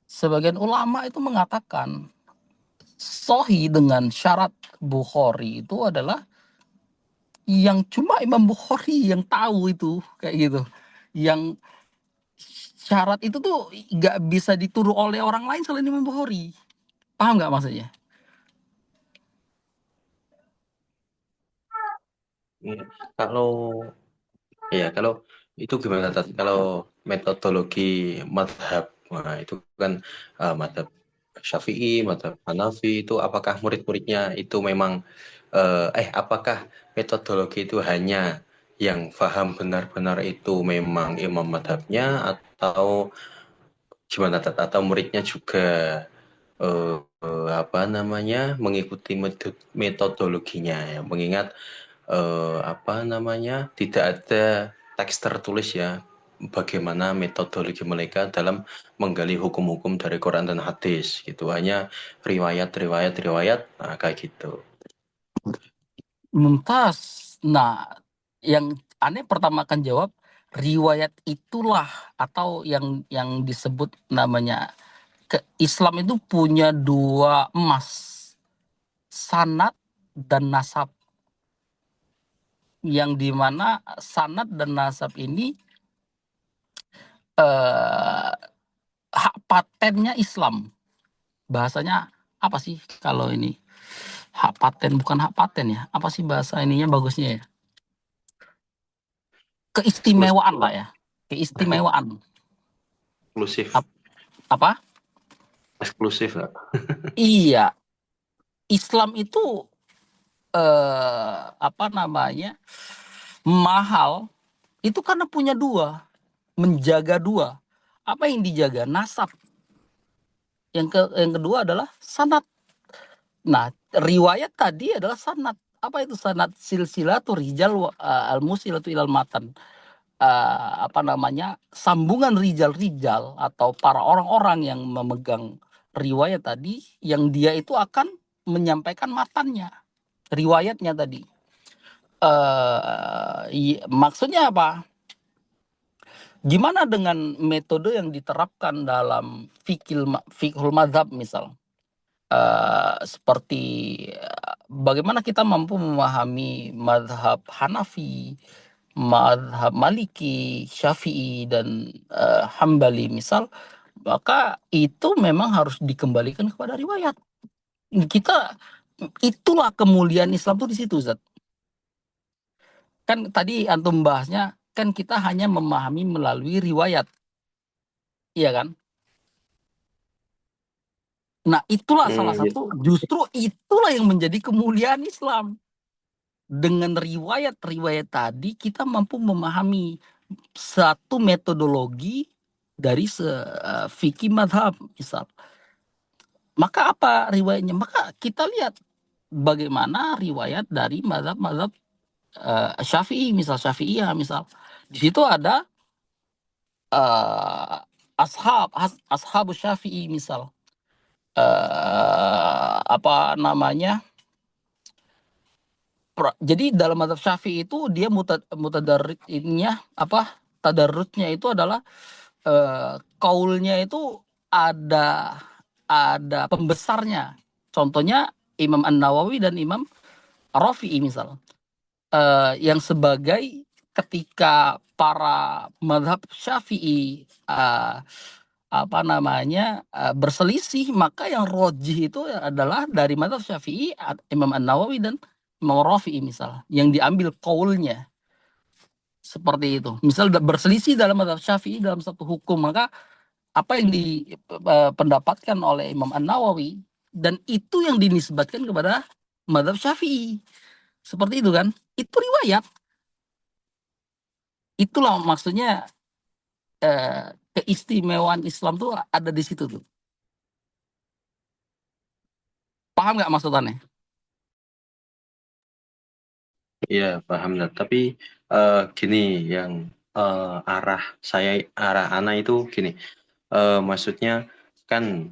Speaker 2: Sebagian ulama itu mengatakan Sahih dengan syarat Bukhari itu adalah yang cuma Imam Bukhari yang tahu itu kayak gitu. Yang syarat itu tuh nggak bisa dituruh oleh orang lain selain Imam Bukhari. Paham nggak maksudnya?
Speaker 4: Kalau kalau itu gimana Tat? Kalau metodologi madhab, nah itu kan madhab Syafi'i, madhab Hanafi itu apakah murid-muridnya itu memang apakah metodologi itu hanya yang paham benar-benar itu memang imam madhabnya atau gimana Tat? Atau muridnya juga mengikuti metodologinya ya, mengingat tidak ada teks tertulis ya bagaimana metodologi mereka dalam menggali hukum-hukum dari Quran dan hadis gitu, hanya riwayat kayak gitu.
Speaker 2: Mumtaz. Nah, yang aneh pertama akan jawab riwayat itulah, atau yang disebut namanya Islam itu punya 2 emas, sanad dan nasab. Yang dimana sanad dan nasab ini hak patennya Islam. Bahasanya apa sih kalau ini? Hak paten, bukan hak paten ya. Apa sih bahasa ininya bagusnya ya? Keistimewaan lah ya. Keistimewaan.
Speaker 4: Eksklusif.
Speaker 2: Apa?
Speaker 4: Eksklusif lah.
Speaker 2: Iya. Islam itu mahal itu karena punya 2, menjaga 2. Apa yang dijaga? Nasab. Yang kedua adalah sanad. Nah, riwayat tadi adalah sanad. Apa itu sanad? Silsilatu rijal al-musilatu ilal matan. Sambungan rijal-rijal atau para orang-orang yang memegang riwayat tadi, yang dia itu akan menyampaikan matannya, riwayatnya tadi. Maksudnya apa? Gimana dengan metode yang diterapkan dalam fiqhul madzhab misal? Seperti bagaimana kita mampu memahami madhab Hanafi, madhab Maliki, Syafi'i, dan Hambali misal, maka itu memang harus dikembalikan kepada riwayat. Itulah kemuliaan Islam tuh di situ, Zat. Kan tadi antum bahasnya, kan kita hanya memahami melalui riwayat. Iya kan? Nah, itulah salah satu, justru itulah yang menjadi kemuliaan Islam. Dengan riwayat-riwayat tadi kita mampu memahami satu metodologi dari fikih madhab misal. Maka apa riwayatnya? Maka kita lihat bagaimana riwayat dari mazhab-mazhab Syafi'i, misal Syafi'iyah, misal di situ ada eh, ashabus Syafi'i, misal apa namanya, jadi dalam mazhab Syafi'i itu dia mutadarritnya apa, tadarrutnya itu adalah kaulnya itu ada pembesarnya. Contohnya Imam An-Nawawi dan Imam Rafi'i misal, yang sebagai ketika para mazhab Syafi'i apa namanya berselisih, maka yang rojih itu adalah dari mazhab Syafi'i Imam An-Nawawi dan Imam Rafi'i misal, yang diambil kaulnya seperti itu. Misal berselisih dalam mazhab Syafi'i dalam satu hukum, maka apa yang dipendapatkan oleh Imam An-Nawawi dan itu yang dinisbatkan kepada mazhab Syafi'i. Seperti itu kan? Itu riwayat. Itulah maksudnya keistimewaan Islam tuh ada di situ tuh. Paham nggak maksudnya?
Speaker 4: Iya, paham. Nah, tapi gini, yang arah anak itu gini, maksudnya kan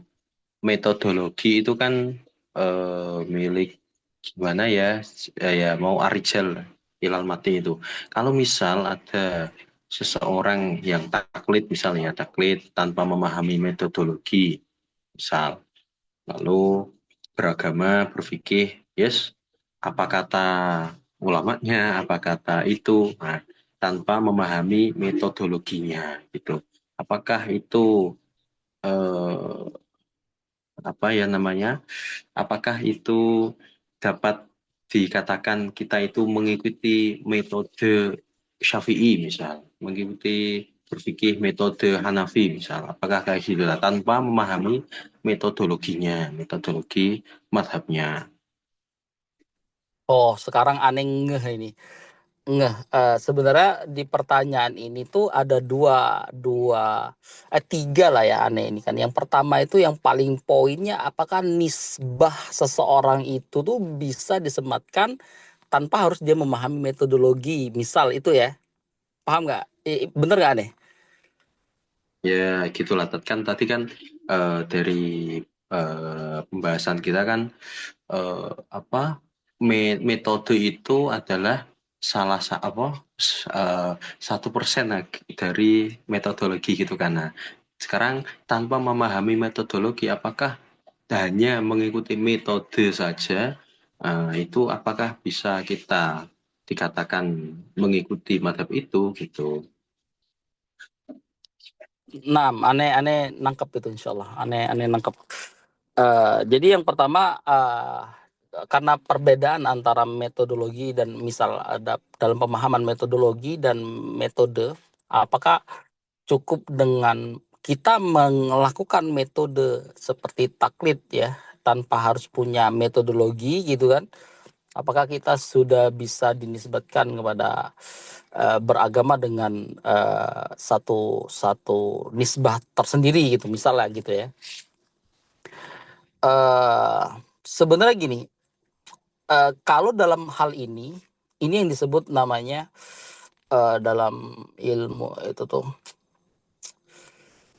Speaker 4: metodologi itu kan milik gimana ya, ya mau Arijal Hilal Mati itu. Kalau misal ada seseorang yang taklid, misalnya taklid tanpa memahami metodologi, misal, lalu beragama, berfikih, yes, apa kata ulamanya, apa kata itu, nah, tanpa memahami metodologinya, gitu. Apakah itu apa ya namanya? Apakah itu dapat dikatakan kita itu mengikuti metode Syafi'i misal, mengikuti berfikih metode Hanafi misal, apakah kayak gitu lah, tanpa memahami metodologinya, metodologi madhabnya.
Speaker 2: Oh, sekarang aneh ngeh ini. Sebenarnya di pertanyaan ini tuh ada tiga lah ya aneh ini kan. Yang pertama itu yang paling poinnya, apakah nisbah seseorang itu tuh bisa disematkan tanpa harus dia memahami metodologi, misal itu ya. Paham nggak? Bener nggak aneh?
Speaker 4: Ya gitulah, kan tadi kan dari pembahasan kita kan apa metode itu adalah salah apa 1% dari metodologi gitu kan. Nah, sekarang tanpa memahami metodologi, apakah hanya mengikuti metode saja, itu apakah bisa kita dikatakan mengikuti madhab itu gitu?
Speaker 2: Nah, aneh nangkep itu insyaallah. Aneh nangkep. Jadi yang pertama, karena perbedaan antara metodologi dan misal ada dalam pemahaman metodologi dan metode, apakah cukup dengan kita melakukan metode seperti taklid ya, tanpa harus punya metodologi gitu kan? Apakah kita sudah bisa dinisbatkan kepada beragama dengan satu nisbah tersendiri gitu, misalnya gitu ya. Sebenarnya gini, kalau dalam hal ini yang disebut namanya dalam ilmu itu tuh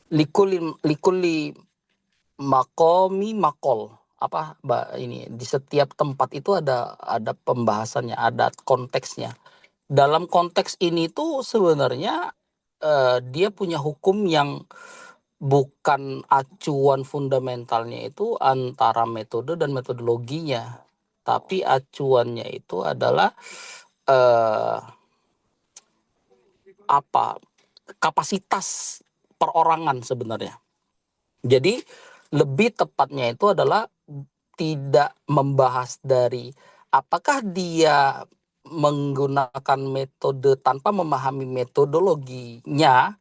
Speaker 2: likuli makomi makol, apa ini di setiap tempat itu ada pembahasannya, ada konteksnya. Dalam konteks ini tuh sebenarnya dia punya hukum yang bukan acuan fundamentalnya itu antara metode dan metodologinya, tapi acuannya itu adalah kapasitas perorangan sebenarnya. Jadi lebih tepatnya itu adalah tidak membahas dari apakah dia menggunakan metode tanpa memahami metodologinya,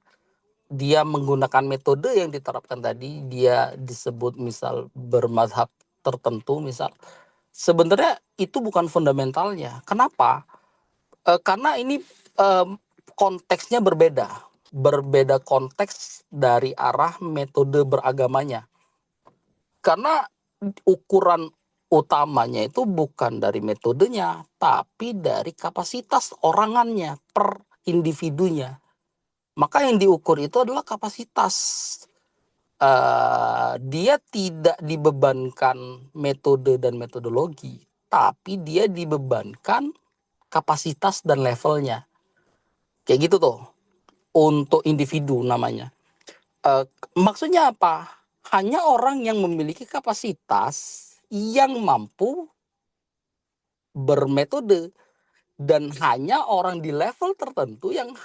Speaker 2: dia menggunakan metode yang diterapkan tadi, dia disebut misal bermazhab tertentu misal. Sebenarnya itu bukan fundamentalnya. Kenapa? Karena ini konteksnya berbeda konteks dari arah metode beragamanya. Karena ukuran utamanya itu bukan dari metodenya, tapi dari kapasitas orangannya per individunya. Maka yang diukur itu adalah kapasitas. Dia tidak dibebankan metode dan metodologi, tapi dia dibebankan kapasitas dan levelnya. Kayak gitu tuh, untuk individu namanya. Maksudnya apa? Hanya orang yang memiliki kapasitas yang mampu bermetode, dan hanya orang di level tertentu yang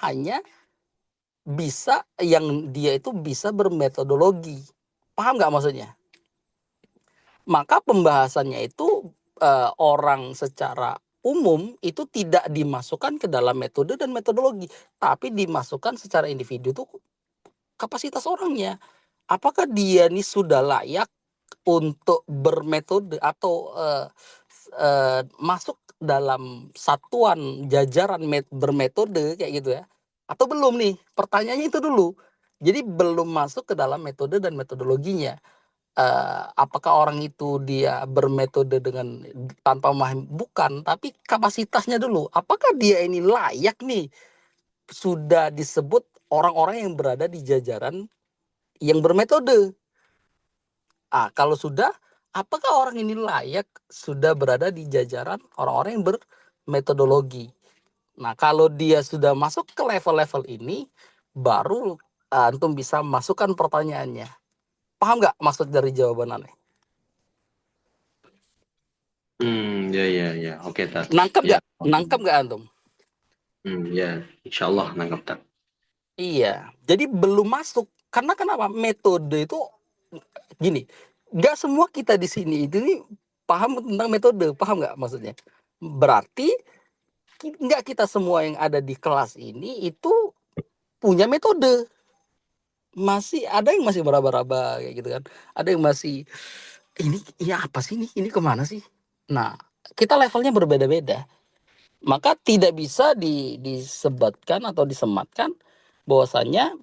Speaker 2: dia itu bisa bermetodologi. Paham nggak maksudnya? Maka pembahasannya itu orang secara umum itu tidak dimasukkan ke dalam metode dan metodologi, tapi dimasukkan secara individu tuh kapasitas orangnya. Apakah dia ini sudah layak untuk bermetode atau masuk dalam satuan jajaran bermetode kayak gitu ya, atau belum nih? Pertanyaannya itu dulu. Jadi belum masuk ke dalam metode dan metodologinya. Apakah orang itu dia bermetode dengan tanpa memahami? Bukan, tapi kapasitasnya dulu. Apakah dia ini layak nih sudah disebut orang-orang yang berada di jajaran yang bermetode? Kalau sudah, apakah orang ini layak sudah berada di jajaran orang-orang yang bermetodologi? Nah, kalau dia sudah masuk ke level-level ini, baru antum bisa masukkan pertanyaannya. Paham nggak maksud dari jawaban aneh?
Speaker 4: Ya. Oke, Tat.
Speaker 2: Nangkep
Speaker 4: Ya.
Speaker 2: nggak? Nangkep nggak antum?
Speaker 4: Ya, insya Allah nangkep, Tat.
Speaker 2: Iya, jadi belum masuk. Karena kenapa? Metode itu gini, nggak semua kita di sini itu nih paham tentang metode, paham nggak maksudnya? Berarti nggak kita semua yang ada di kelas ini itu punya metode. Masih ada yang masih meraba-raba kayak gitu kan. Ada yang masih ini apa sih ini kemana sih? Nah, kita levelnya berbeda-beda. Maka tidak bisa disebutkan atau disematkan bahwasanya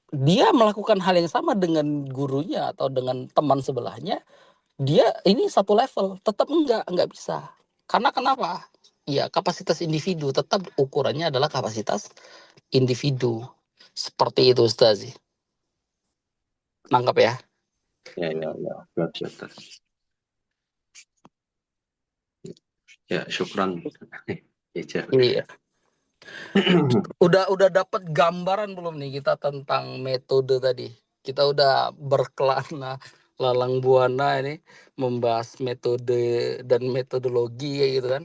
Speaker 2: dia melakukan hal yang sama dengan gurunya atau dengan teman sebelahnya, dia ini satu level. Tetap enggak bisa. Karena kenapa? Ya, kapasitas individu tetap ukurannya adalah kapasitas individu. Seperti itu, Ustaz. Nangkap ya?
Speaker 4: Ya. Siap, Tat. Ya, syukran. Ya,
Speaker 2: Iya. Udah dapat gambaran belum nih kita tentang metode tadi? Kita udah berkelana lalang buana ini membahas metode dan metodologi kayak gitu kan.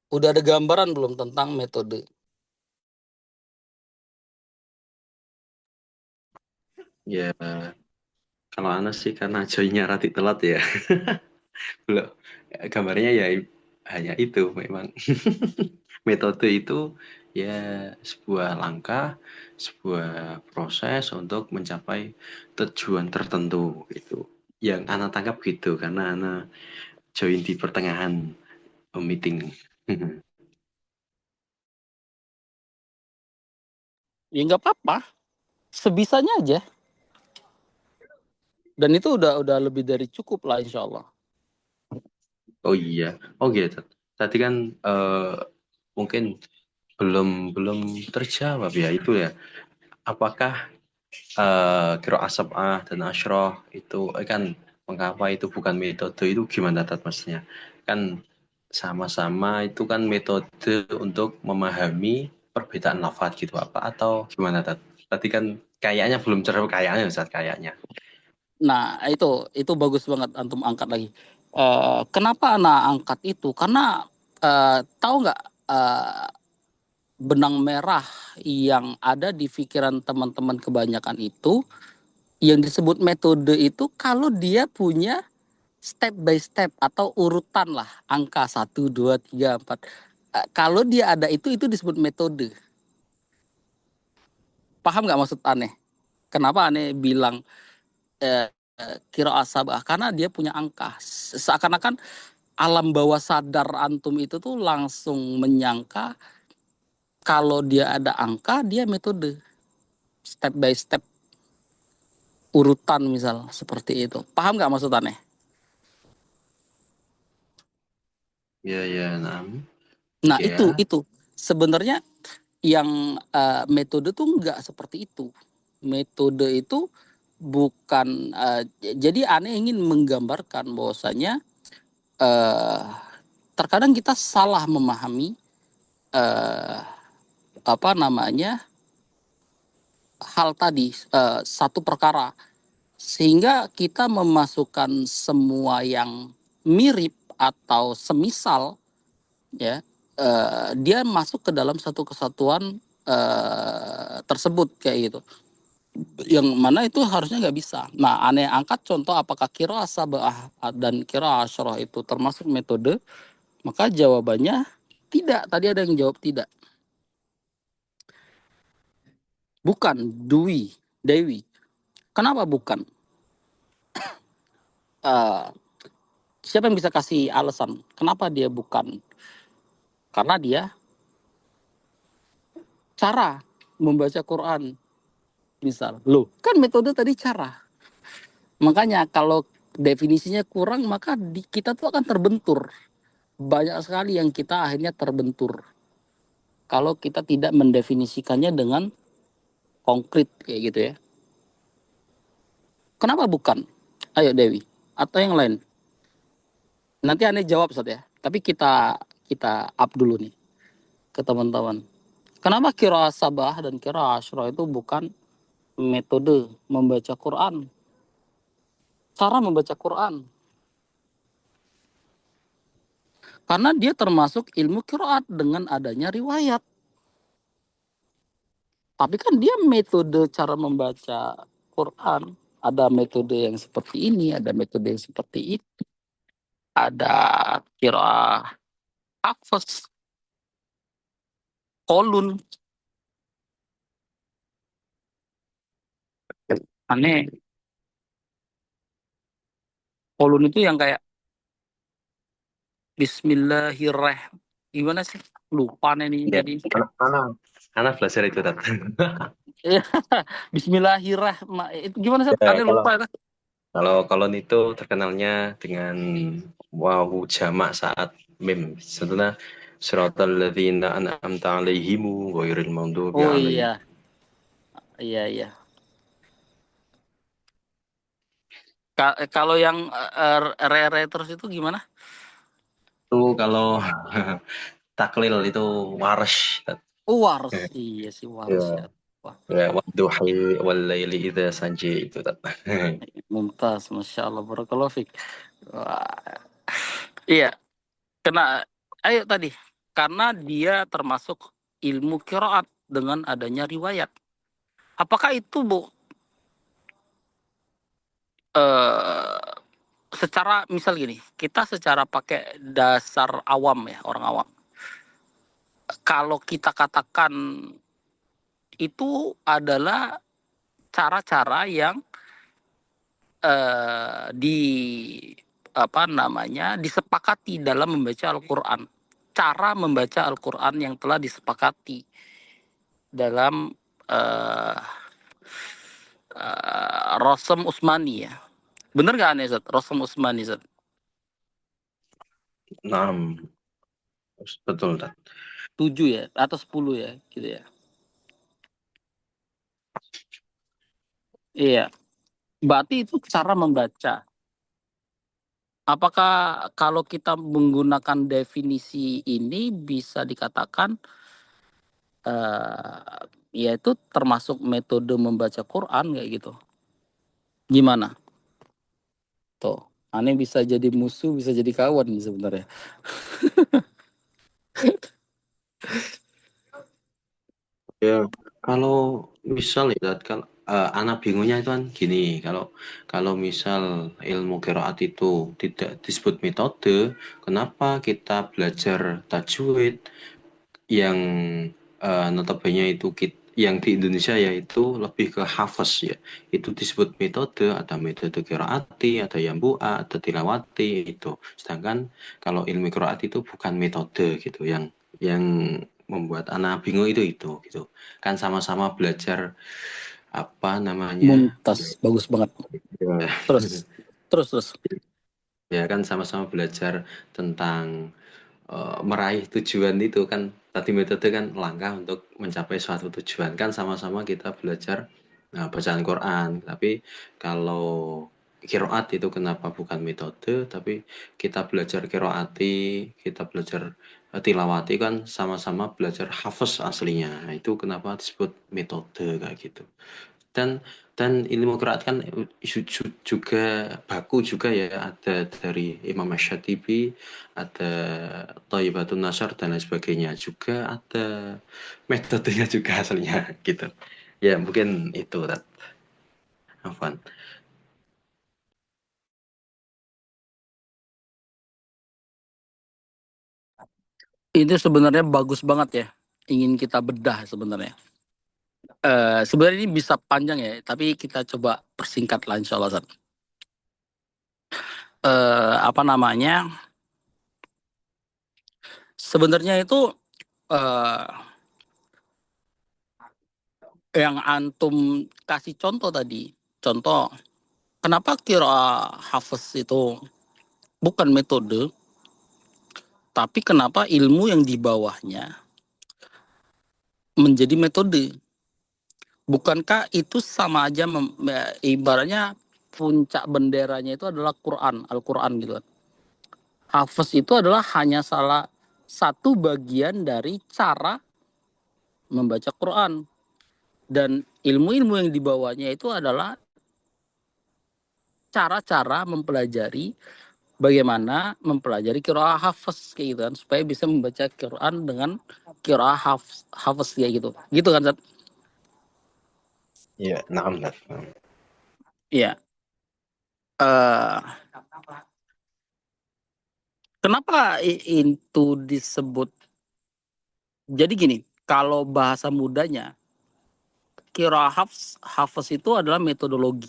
Speaker 2: Udah ada gambaran belum tentang metode?
Speaker 4: Ya, kalau Ana sih karena joinnya rati telat ya. Belum. Gambarnya ya hanya itu memang. Metode itu ya sebuah langkah, sebuah proses untuk mencapai tujuan tertentu itu. Yang Ana tangkap gitu karena Ana join di pertengahan meeting.
Speaker 2: Ya nggak apa-apa, sebisanya aja. Dan itu udah lebih dari cukup lah insya Allah.
Speaker 4: Oh iya, gitu. Tadi kan mungkin belum terjawab ya itu ya. Apakah qiraah sab'ah dan asyroh itu kan mengapa itu bukan metode, itu gimana Tat maksudnya? Kan sama-sama itu kan metode untuk memahami perbedaan lafaz gitu apa atau gimana Tat? Tadi kan kayaknya belum terjawab, kayaknya Ustaz, kayaknya.
Speaker 2: Nah, itu bagus banget antum angkat lagi. Kenapa anak angkat itu? Karena tahu nggak benang merah yang ada di pikiran teman-teman kebanyakan itu yang disebut metode itu kalau dia punya step by step atau urutan lah, angka 1, 2, 3, 4. Kalau dia ada itu disebut metode. Paham nggak maksud aneh? Kenapa aneh bilang qiraah sab'ah? Karena dia punya angka. Seakan-akan alam bawah sadar antum itu tuh langsung menyangka kalau dia ada angka dia metode. step by step urutan misal seperti itu. Paham nggak maksudnya?
Speaker 4: Ya, nah.
Speaker 2: Nah,
Speaker 4: Ya.
Speaker 2: itu sebenarnya yang metode tuh nggak seperti itu. Metode itu bukan jadi aneh ingin menggambarkan bahwasanya terkadang kita salah memahami apa namanya hal tadi satu perkara sehingga kita memasukkan semua yang mirip atau semisal ya dia masuk ke dalam satu kesatuan tersebut kayak gitu yang mana itu harusnya nggak bisa. Nah, aneh angkat contoh apakah qiraah sab'ah dan qiraah asyarah itu termasuk metode, maka jawabannya tidak. Tadi ada yang jawab tidak. Bukan, Dewi. Kenapa bukan? Siapa yang bisa kasih alasan kenapa dia bukan? Karena dia cara membaca Quran misal. Loh, kan metode tadi cara. Makanya kalau definisinya kurang maka kita tuh akan terbentur. Banyak sekali yang kita akhirnya terbentur kalau kita tidak mendefinisikannya dengan konkret kayak gitu ya. Kenapa bukan? Ayo Dewi atau yang lain. Nanti aneh jawab Ustaz ya. Tapi kita up dulu nih ke teman-teman. Kenapa qiraah sabah dan qiraah asyra itu bukan metode membaca Quran? Cara membaca Quran. Karena dia termasuk ilmu qiraat dengan adanya riwayat. Tapi kan dia metode cara membaca Quran. Ada metode yang seperti ini, ada metode yang seperti itu. Ada qiraah hafs, kolun. Aneh. Kolun itu yang kayak Bismillahirrahmanirrahim. Gimana sih? Lupa nih
Speaker 4: Ya,
Speaker 2: jadi.
Speaker 4: anak belajar itu Tat.
Speaker 2: Bismillahirrahmanirrahim. Itu gimana sih?
Speaker 4: Ya,
Speaker 2: Aneh lupa kan?
Speaker 4: kalau kolon itu terkenalnya dengan wawu jamak saat mim. Sebetulnya suratal ladzina an'amta 'alaihimu ghairil maghdubi
Speaker 2: Oh
Speaker 4: 'alaihim.
Speaker 2: iya. Iya. Kalau yang re terus itu gimana?
Speaker 4: Itu kalau taklil itu waras.
Speaker 2: Oh, waras. Iya sih waras
Speaker 4: Ya,
Speaker 2: ya. Wah,
Speaker 4: ya wadduhi wal laili idza saji itu Tat.
Speaker 2: mumtaz, masya Allah, barakallahu fiik. Wah, iya, kena. Ayo tadi, karena dia termasuk ilmu qiraat dengan adanya riwayat. Apakah itu bu? Secara misal gini, kita secara pakai dasar awam ya orang awam. Kalau kita katakan itu adalah cara-cara yang di apa namanya disepakati dalam membaca Al-Quran. Cara membaca Al-Quran yang telah disepakati dalam Rosem Usmani ya. Bener nggak nih Zat? Rosem Usmani Zat?
Speaker 4: Nah, betul Tat.
Speaker 2: 7 ya atau 10 ya gitu ya. Iya. Berarti itu cara membaca. Apakah kalau kita menggunakan definisi ini bisa dikatakan yaitu termasuk metode membaca Quran kayak gitu? Gimana? Tuh, aneh bisa jadi musuh, bisa jadi kawan nih sebenarnya.
Speaker 4: Ya, kalau misal ya, Tat, kalau anak bingungnya itu kan gini, kalau misal ilmu qiraat itu tidak disebut metode, kenapa kita belajar tajwid yang notabene itu yang di Indonesia yaitu lebih ke hafaz ya, itu disebut metode, ada metode qiraati, ada yambu'a, ada tilawati itu. Sedangkan kalau ilmu qiraat itu bukan metode gitu, yang membuat anak bingung itu gitu kan sama-sama belajar apa namanya?
Speaker 2: Mumtaz, bagus banget.
Speaker 4: Ya,
Speaker 2: Terus.
Speaker 4: ya kan sama-sama belajar tentang meraih tujuan itu kan. Tadi metode kan langkah untuk mencapai suatu tujuan kan, sama-sama kita belajar bacaan Quran. Tapi kalau kiroat itu kenapa bukan metode, tapi kita belajar kiroati, kita belajar tilawati kan sama-sama belajar hafaz aslinya. Nah, itu kenapa disebut metode kayak gitu. Dan ilmu qiraat kan juga baku juga ya, ada dari Imam Asy-Syatibi, ada Thayyibatun Nasr dan lain sebagainya, juga ada metodenya juga aslinya gitu. Ya mungkin itu Afwan.
Speaker 2: Itu sebenarnya bagus banget ya, ingin kita bedah sebenarnya. Sebenarnya ini bisa panjang ya, tapi kita coba persingkat lah insya Allah. Apa namanya? Sebenarnya itu yang antum kasih contoh tadi, contoh kenapa kira hafaz itu bukan metode, tapi kenapa ilmu yang di bawahnya menjadi metode? Bukankah itu sama aja ibaratnya puncak benderanya itu adalah Quran, Al-Quran gitu kan. Hafaz itu adalah hanya salah satu bagian dari cara membaca Quran. Dan ilmu-ilmu yang dibawanya itu adalah cara-cara mempelajari bagaimana mempelajari qiraah hafaz kayak gitu kan, supaya bisa membaca Quran dengan qiraah hafaz kayak gitu. Gitu kan, Zat?
Speaker 4: Iya, na'am.
Speaker 2: Iya. Kenapa itu disebut? Jadi gini, kalau bahasa mudanya, qiraah hafaz itu adalah metodologi.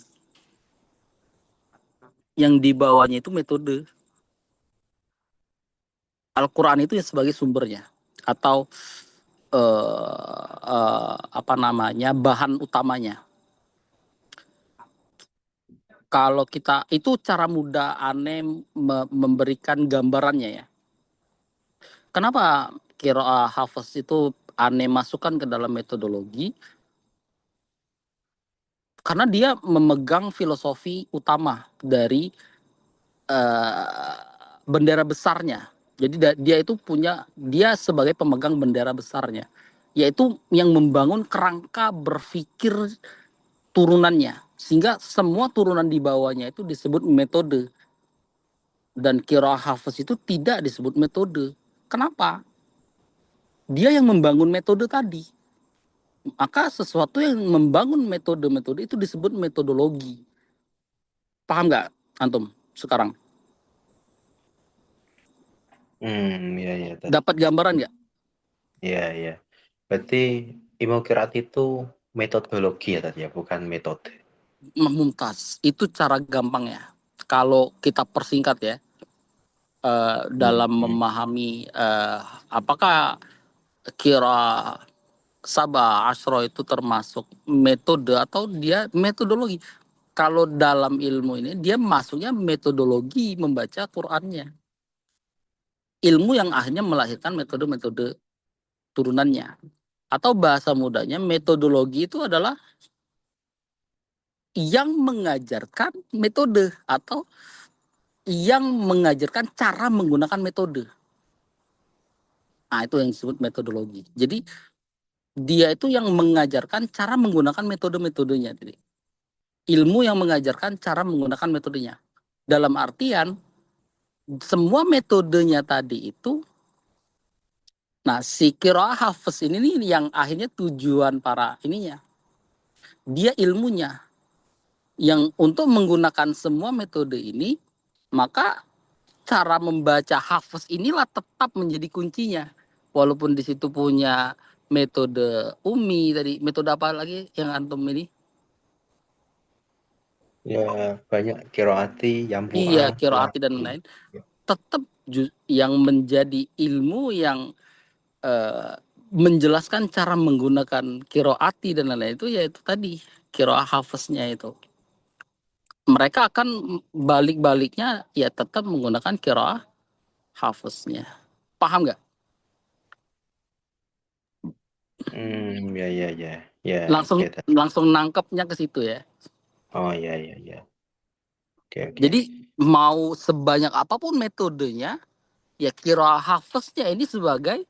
Speaker 2: Yang dibawanya itu metode. Al-Quran itu ya sebagai sumbernya. Atau apa namanya, bahan utamanya. Kalau kita, itu cara mudah aneh memberikan gambarannya ya. Kenapa qiraah hafaz itu aneh masukkan ke dalam metodologi? Karena dia memegang filosofi utama dari bendera besarnya. Jadi dia sebagai pemegang bendera besarnya, yaitu yang membangun kerangka berpikir turunannya, sehingga semua turunan di bawahnya itu disebut metode. Dan qiraah hafaz itu tidak disebut metode. Kenapa? Dia yang membangun metode tadi. Maka sesuatu yang membangun metode-metode itu disebut metodologi. Paham nggak antum sekarang?
Speaker 4: Iya.
Speaker 2: Dapat gambaran nggak?
Speaker 4: Iya. Berarti ilmu qiraat itu metodologi ya tadi ya, bukan metode.
Speaker 2: Mumtaz, itu cara gampangnya. Kalau kita persingkat ya, dalam memahami apakah kira Sabah Asro itu termasuk metode atau dia metodologi. Kalau dalam ilmu ini dia masuknya metodologi membaca Qurannya. Ilmu yang akhirnya melahirkan metode-metode turunannya. Atau bahasa mudanya metodologi itu adalah yang mengajarkan metode atau yang mengajarkan cara menggunakan metode. Nah, itu yang disebut metodologi. Jadi dia itu yang mengajarkan cara menggunakan metode-metodenya. Jadi ilmu yang mengajarkan cara menggunakan metodenya. Dalam artian semua metodenya tadi itu, nah si qiraah hafaz ini nih yang akhirnya tujuan para ininya. Dia ilmunya yang untuk menggunakan semua metode ini, maka cara membaca hafaz inilah tetap menjadi kuncinya. Walaupun di situ punya metode umi tadi, metode apa lagi yang antum ini?
Speaker 4: Ya, banyak qiraati,
Speaker 2: Iya,
Speaker 4: yambu'ah,
Speaker 2: qiraati dan lain. Tetap yang menjadi ilmu yang menjelaskan cara menggunakan qiraati dan lain-lain itu yaitu tadi qiraah hafaznya itu. Mereka akan balik-baliknya ya tetap menggunakan qiraah hafaznya. Paham nggak?
Speaker 4: Ya, ya, ya. Ya,
Speaker 2: Langsung
Speaker 4: oke.
Speaker 2: langsung nangkepnya ke situ ya.
Speaker 4: Oh, ya, ya, ya. Oke, oke.
Speaker 2: Jadi mau sebanyak apapun metodenya, ya qiraah hafaznya ini sebagai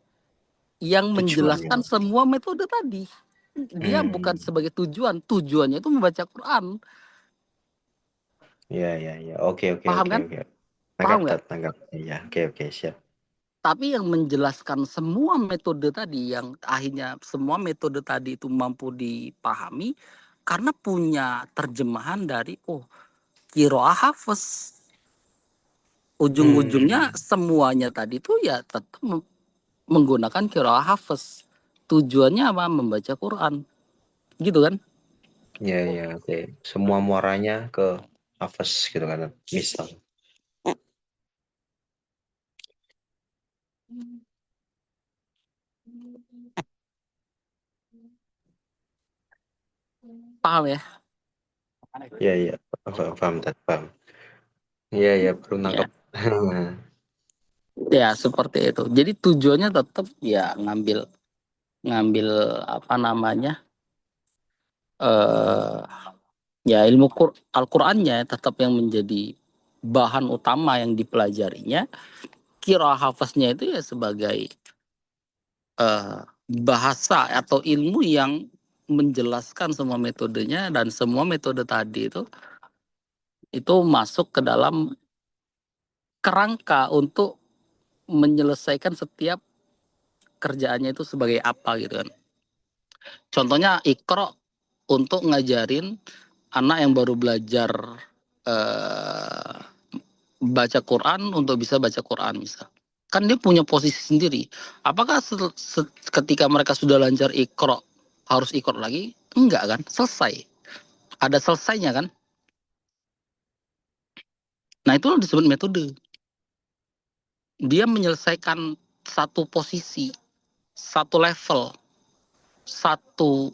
Speaker 2: yang menjelaskan
Speaker 4: Tujuannya.
Speaker 2: semua metode tadi. Dia bukan sebagai tujuan, tujuannya itu membaca Quran.
Speaker 4: Ya, ya, ya. Oke, oke,
Speaker 2: Paham
Speaker 4: oke,
Speaker 2: kan?
Speaker 4: oke.
Speaker 2: Paham nggak?
Speaker 4: Tangkap. Ya, oke, oke, siap.
Speaker 2: Tapi yang menjelaskan semua metode tadi, yang akhirnya semua metode tadi itu mampu dipahami karena punya terjemahan dari qiraah hafaz. Ujung-ujungnya semuanya tadi itu ya tetap menggunakan qiraah hafaz. Tujuannya apa? Membaca Quran. Gitu kan?
Speaker 4: Ya, ya, oke. Semua muaranya ke hafaz gitu kan, misal.
Speaker 2: Paham ya?
Speaker 4: Ya, ya. Paham, paham. Iya, ya, baru
Speaker 2: Ya.
Speaker 4: nangkep.
Speaker 2: Ya, seperti itu. Jadi tujuannya tetap ya ngambil apa namanya? Ya ilmu Al-Qur'annya tetap yang menjadi bahan utama yang dipelajarinya. Qiraah hafaznya itu ya sebagai bahasa atau ilmu yang menjelaskan semua metodenya, dan semua metode tadi itu masuk ke dalam kerangka untuk menyelesaikan setiap kerjaannya itu sebagai apa gitu kan. Contohnya Iqra untuk ngajarin anak yang baru belajar eh, baca Quran untuk bisa baca Quran misal. Kan dia punya posisi sendiri. Apakah ketika mereka sudah lancar Iqra harus Iqra lagi? Enggak kan? Selesai. Ada selesainya kan? Nah, itu disebut metode. Dia menyelesaikan satu posisi, satu level, satu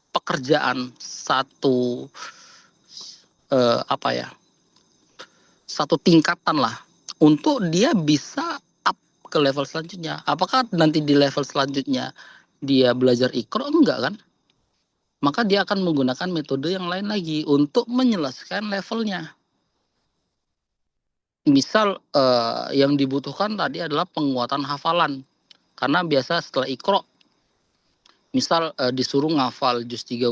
Speaker 2: pekerjaan, satu apa ya? Satu tingkatan lah untuk dia bisa up ke level selanjutnya. Apakah nanti di level selanjutnya dia belajar Iqra? Enggak kan? Maka dia akan menggunakan metode yang lain lagi untuk menyelesaikan levelnya. Misal yang dibutuhkan tadi adalah penguatan hafalan. Karena biasa setelah Iqra, misal disuruh ngafal juz 30,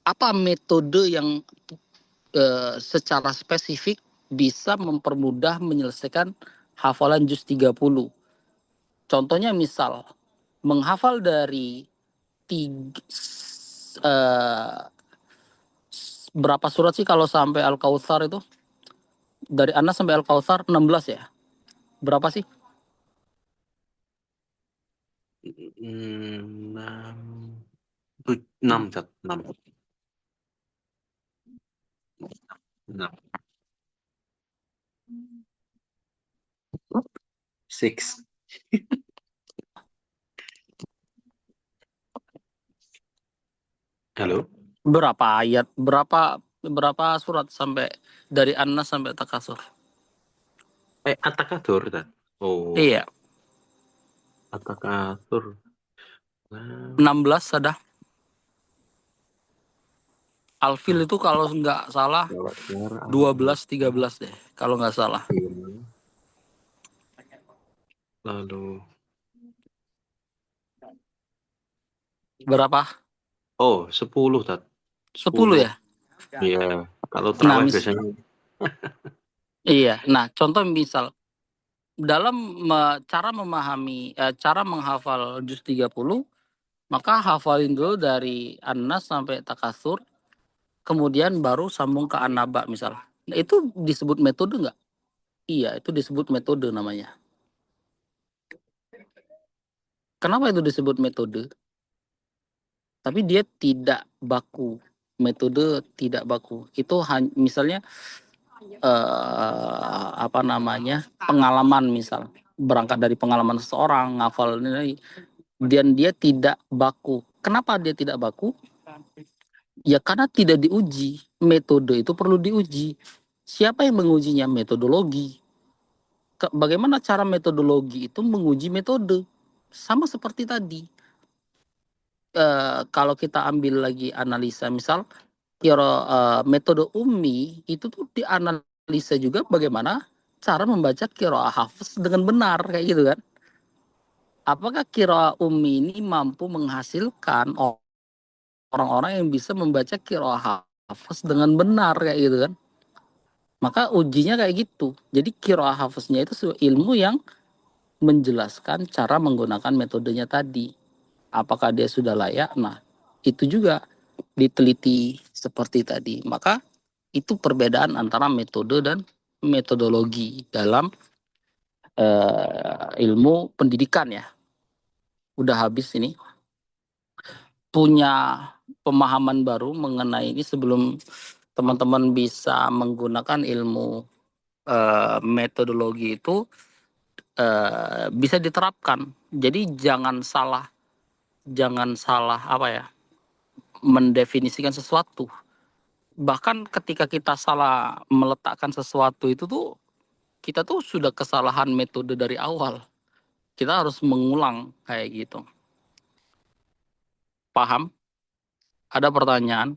Speaker 2: apa metode yang secara spesifik bisa mempermudah menyelesaikan hafalan juz 30? Contohnya misal menghafal dari berapa surat sih kalau sampai Al-Kautsar itu? Dari Anas sampai Al-Kautsar 16 ya? Berapa sih?
Speaker 4: 6, 6. 6. Halo?
Speaker 2: Berapa ayat? Berapa surat sampai dari Anas sampai Takasur?
Speaker 4: At-Takatsur kan? Oh,
Speaker 2: Iya,
Speaker 4: At-Takatsur.
Speaker 2: 16 ada. Al-Fil itu kalau nggak salah 12-13 deh, kalau nggak salah.
Speaker 4: Lalu
Speaker 2: Berapa?
Speaker 4: oh, 10 Tat.
Speaker 2: 10 ya?
Speaker 4: Iya, kalau
Speaker 2: Nah,
Speaker 4: terawih biasanya.
Speaker 2: iya. Nah, contoh misal dalam cara memahami cara menghafal juz 30, maka hafalin dulu dari An-Nas sampai Takasur, kemudian baru sambung ke An-Naba misal. Nah, itu disebut metode nggak? Iya, itu disebut metode namanya. Kenapa itu disebut metode? Tapi dia tidak baku. Metode tidak baku. Itu misalnya apa namanya? Pengalaman misal. Berangkat dari pengalaman seseorang, ngafal ini, dan dia tidak baku. Kenapa dia tidak baku? Ya karena tidak diuji. Metode itu perlu diuji. Siapa yang mengujinya? Metodologi. Bagaimana cara metodologi itu menguji metode? Sama seperti tadi. Kalau kita ambil lagi analisa, misal metode Umi itu tuh dianalisa juga bagaimana cara membaca qiraah hafs dengan benar kayak gitu kan. Apakah qiraah Umi ini mampu menghasilkan orang-orang yang bisa membaca qiraah hafs dengan benar kayak gitu kan. Maka ujinya kayak gitu. Jadi qiraah hafsnya itu ilmu yang menjelaskan cara menggunakan metodenya tadi. Apakah dia sudah layak? Nah, itu juga diteliti seperti tadi. Maka itu perbedaan antara metode dan metodologi dalam ilmu pendidikan ya. Udah habis ini. Punya pemahaman baru mengenai ini sebelum teman-teman bisa menggunakan ilmu metodologi itu bisa diterapkan. Jadi jangan salah apa ya, mendefinisikan sesuatu. Bahkan ketika kita salah meletakkan sesuatu itu tuh kita tuh sudah kesalahan metode dari awal. Kita harus mengulang kayak gitu. Paham? Ada pertanyaan?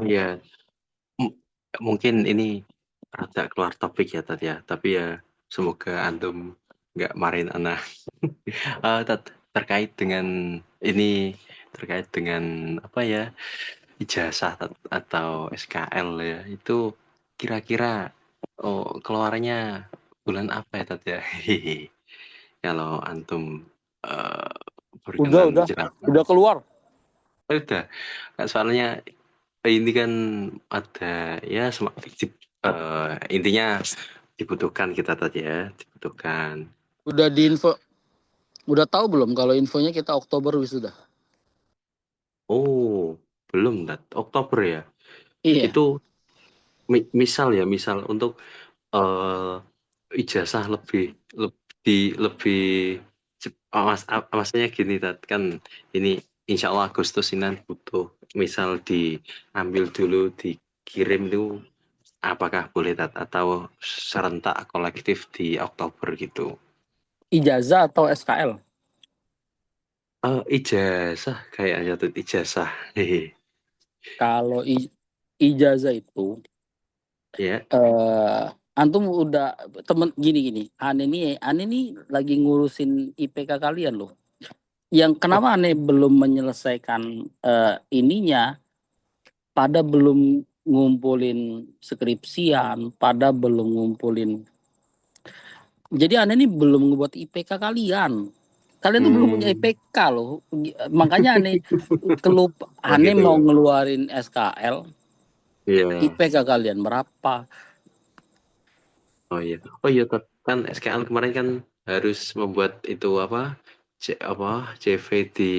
Speaker 4: Ya, mungkin ini rada keluar topik ya Tat ya, tapi ya semoga antum nggak marahin Ana. Tat, terkait dengan ini, terkait dengan apa ya, ijazah atau SKL ya, itu kira-kira keluarnya bulan apa ya Tat ya? Kalau antum berkenan menjelaskan.
Speaker 2: Udah keluar.
Speaker 4: Udah, soalnya ini kan ada ya intinya dibutuhkan kita tadi ya, dibutuhkan.
Speaker 2: Udah tahu belum kalau infonya kita Oktober wisuda?
Speaker 4: Oh, belum Tat. Oktober ya.
Speaker 2: Iya.
Speaker 4: Itu misal untuk ijazah lebih maksudnya gini Tat, kan ini insya Allah Agustus ini butuh, misal diambil dulu dikirim itu apakah boleh Tat, atau serentak kolektif di Oktober gitu?
Speaker 2: Ijazah atau SKL?
Speaker 4: Ijazah kayaknya tuh, ijazah. Hehe.
Speaker 2: Kalau ijazah itu
Speaker 4: Ya.
Speaker 2: antum udah temen gini. Ane nih lagi ngurusin IPK kalian loh. Yang kenapa Ane belum menyelesaikan ininya, pada belum ngumpulin skripsian, pada belum ngumpulin. Jadi Ane nih belum ngebuat IPK kalian. Kalian tuh belum punya IPK loh. Makanya Ane Ane
Speaker 4: gitu.
Speaker 2: mau ngeluarin SKL.
Speaker 4: Iya.
Speaker 2: IPK kalian berapa?
Speaker 4: Oh iya, kan SKL kemarin kan harus membuat itu apa CV di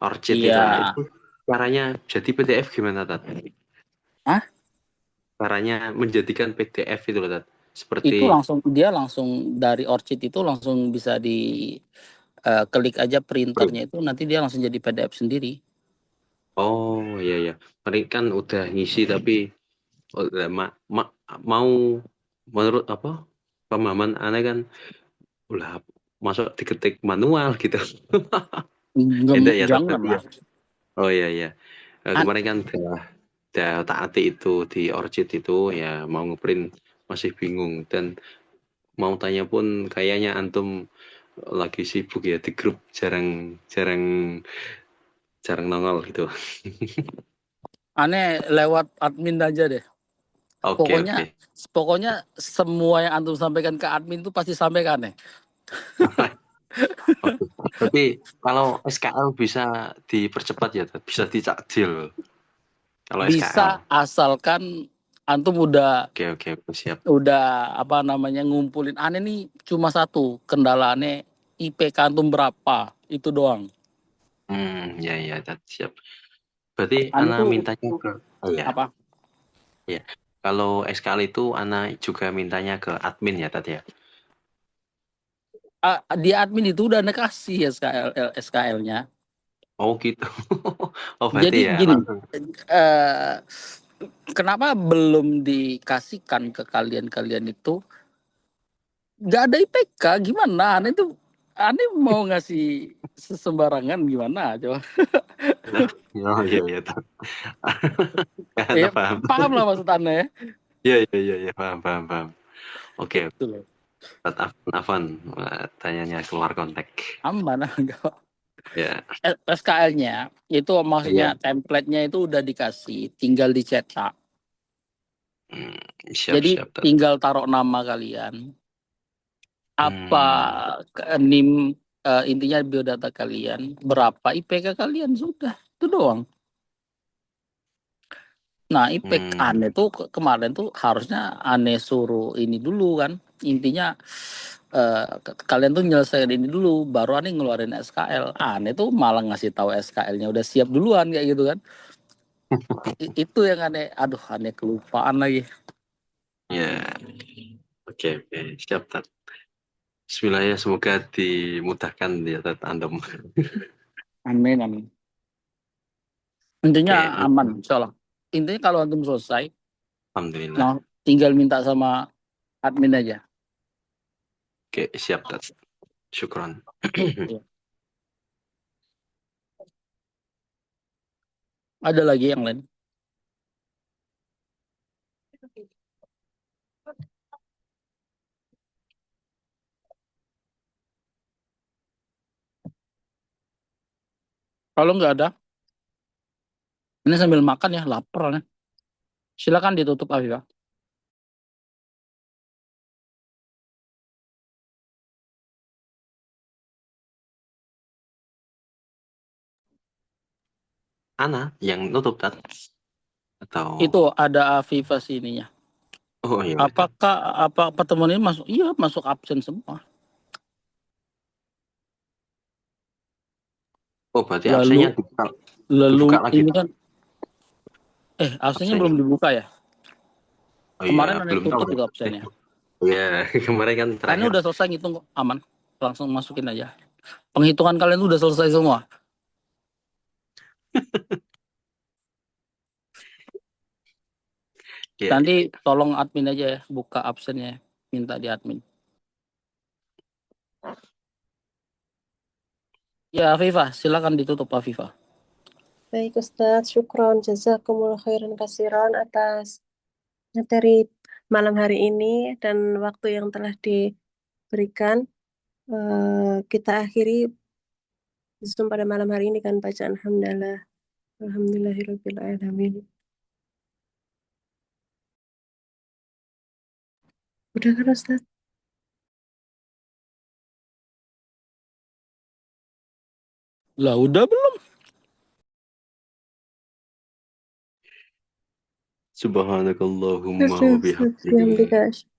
Speaker 4: Orchid itu. Nah,
Speaker 2: Iya.
Speaker 4: itu caranya jadi PDF gimana Tat?
Speaker 2: Hah?
Speaker 4: Caranya menjadikan PDF itu loh Tat.
Speaker 2: Itu
Speaker 4: Seperti
Speaker 2: dia langsung dari Orchid itu langsung bisa klik aja printernya itu, nanti dia langsung jadi PDF sendiri.
Speaker 4: oh iya. Mereka kan udah ngisi tapi udah mau menurut apa pemahaman aneh kan udah masuk diketik manual gitu. Itu ya Tat
Speaker 2: Jangan
Speaker 4: berarti ya.
Speaker 2: lah.
Speaker 4: Oh iya. Kemarin kan udah taati itu di Orchid itu ya, mau ngeprint masih bingung, dan mau tanya pun kayaknya antum lagi sibuk ya di grup, jarang nongol gitu.
Speaker 2: Aneh lewat admin aja deh.
Speaker 4: Oke.
Speaker 2: Pokoknya semua yang antum sampaikan ke admin itu pasti sampaikan nih.
Speaker 4: Oke. Tapi kalau SKL bisa dipercepat ya, bisa dicakdil. Kalau SKL.
Speaker 2: Bisa asalkan antum udah
Speaker 4: Oke, siap.
Speaker 2: ngumpulin. Aneh nih cuma satu kendala aneh, IPK antum berapa, itu doang.
Speaker 4: Ya, siap. Berarti
Speaker 2: Aneh
Speaker 4: Ana
Speaker 2: tuh
Speaker 4: mintanya ke,
Speaker 2: apa?
Speaker 4: ya. Kalau SKL itu Ana juga mintanya ke admin ya tadi ya.
Speaker 2: Di admin itu udah kasih SKL-nya.
Speaker 4: Oh gitu. Oh
Speaker 2: Jadi
Speaker 4: berarti ya
Speaker 2: gini,
Speaker 4: langsung.
Speaker 2: eh, kenapa belum dikasihkan ke kalian itu? Nggak ada IPK, gimana? Aneh mau ngasih sembarangan gimana coba?
Speaker 4: Oh iya iya tahu. Ana
Speaker 2: Ya,
Speaker 4: paham.
Speaker 2: paham lah maksud Aneh.
Speaker 4: Iya iya iya iya paham paham paham. Oke,
Speaker 2: Itu loh.
Speaker 4: Afan, tanyanya keluar konteks.
Speaker 2: Aman, enggak.
Speaker 4: Ya,
Speaker 2: SKL-nya itu maksudnya
Speaker 4: iya.
Speaker 2: template-nya itu udah dikasih, tinggal dicetak.
Speaker 4: Hmm, siap
Speaker 2: Jadi
Speaker 4: siap.
Speaker 2: tinggal taruh nama kalian, apa
Speaker 4: Hmm,
Speaker 2: NIM, intinya biodata kalian, berapa IPK kalian, sudah itu doang. Nah, IPK aneh
Speaker 4: hmm,
Speaker 2: tuh kemarin tuh harusnya aneh suruh ini dulu kan. Intinya kalian tuh nyelesain ini dulu, baru aneh ngeluarin SKL. Aneh tuh malah ngasih tahu SKL-nya udah siap duluan kayak gitu kan. Itu yang aneh, aduh aneh kelupaan lagi.
Speaker 4: ya. Oke oke siap Tat. Bismillah ya semoga dimudahkan ya Tat Antum.
Speaker 2: Amin, amin. Intinya
Speaker 4: Oke,
Speaker 2: aman, insyaallah. Intinya kalau antum selesai,
Speaker 4: alhamdulillah.
Speaker 2: nah tinggal minta sama admin aja.
Speaker 4: Oke siap Tat. Syukron.
Speaker 2: Iya. Ada lagi yang lain? Kalau nggak ada, ini sambil makan ya, lapar nih. Silakan ditutup Afifah.
Speaker 4: Ana yang nutup Tat atau
Speaker 2: Itu ada Afifah sininya.
Speaker 4: oh iya itu.
Speaker 2: Apakah apa pertemuan ini masuk? Iya, masuk absen semua.
Speaker 4: Oh berarti absennya
Speaker 2: Lalu
Speaker 4: dibuka,
Speaker 2: lalu
Speaker 4: dibuka lagi
Speaker 2: ini
Speaker 4: Tat
Speaker 2: kan absennya
Speaker 4: absennya.
Speaker 2: belum dibuka ya.
Speaker 4: Oh iya
Speaker 2: Kemarin aneh
Speaker 4: belum tahu
Speaker 2: tutup
Speaker 4: ya.
Speaker 2: itu absennya.
Speaker 4: Iya kemarin kan
Speaker 2: Aneh
Speaker 4: terakhir.
Speaker 2: udah selesai ngitung kok, aman. Langsung masukin aja. Penghitungan kalian udah selesai semua.
Speaker 4: Iya
Speaker 2: Nanti
Speaker 4: iya.
Speaker 2: tolong admin aja ya, buka absennya, minta di admin. Ya, Afifah, silakan ditutup Afifah.
Speaker 1: Baik Ustadz, syukron, jazakumullah khairan kasiron atas materi malam hari ini dan waktu yang telah diberikan. Kita akhiri Zoom pada malam hari ini kan bacaan Alhamdulillah. Alhamdulillahirabbil alamin. Udah kan Ustadz?
Speaker 2: Lah udah belum?
Speaker 4: Subhanakallahumma wa
Speaker 1: Sudah,
Speaker 4: bihamdika.
Speaker 1: Alhamdulillah.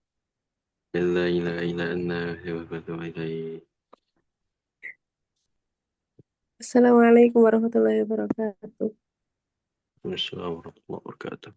Speaker 4: La ilaha illa anta astaghfiruka wa atubu ilaik.
Speaker 1: Assalamualaikum warahmatullahi wabarakatuh.
Speaker 4: Wassalamualaikum warahmatullahi wabarakatuh.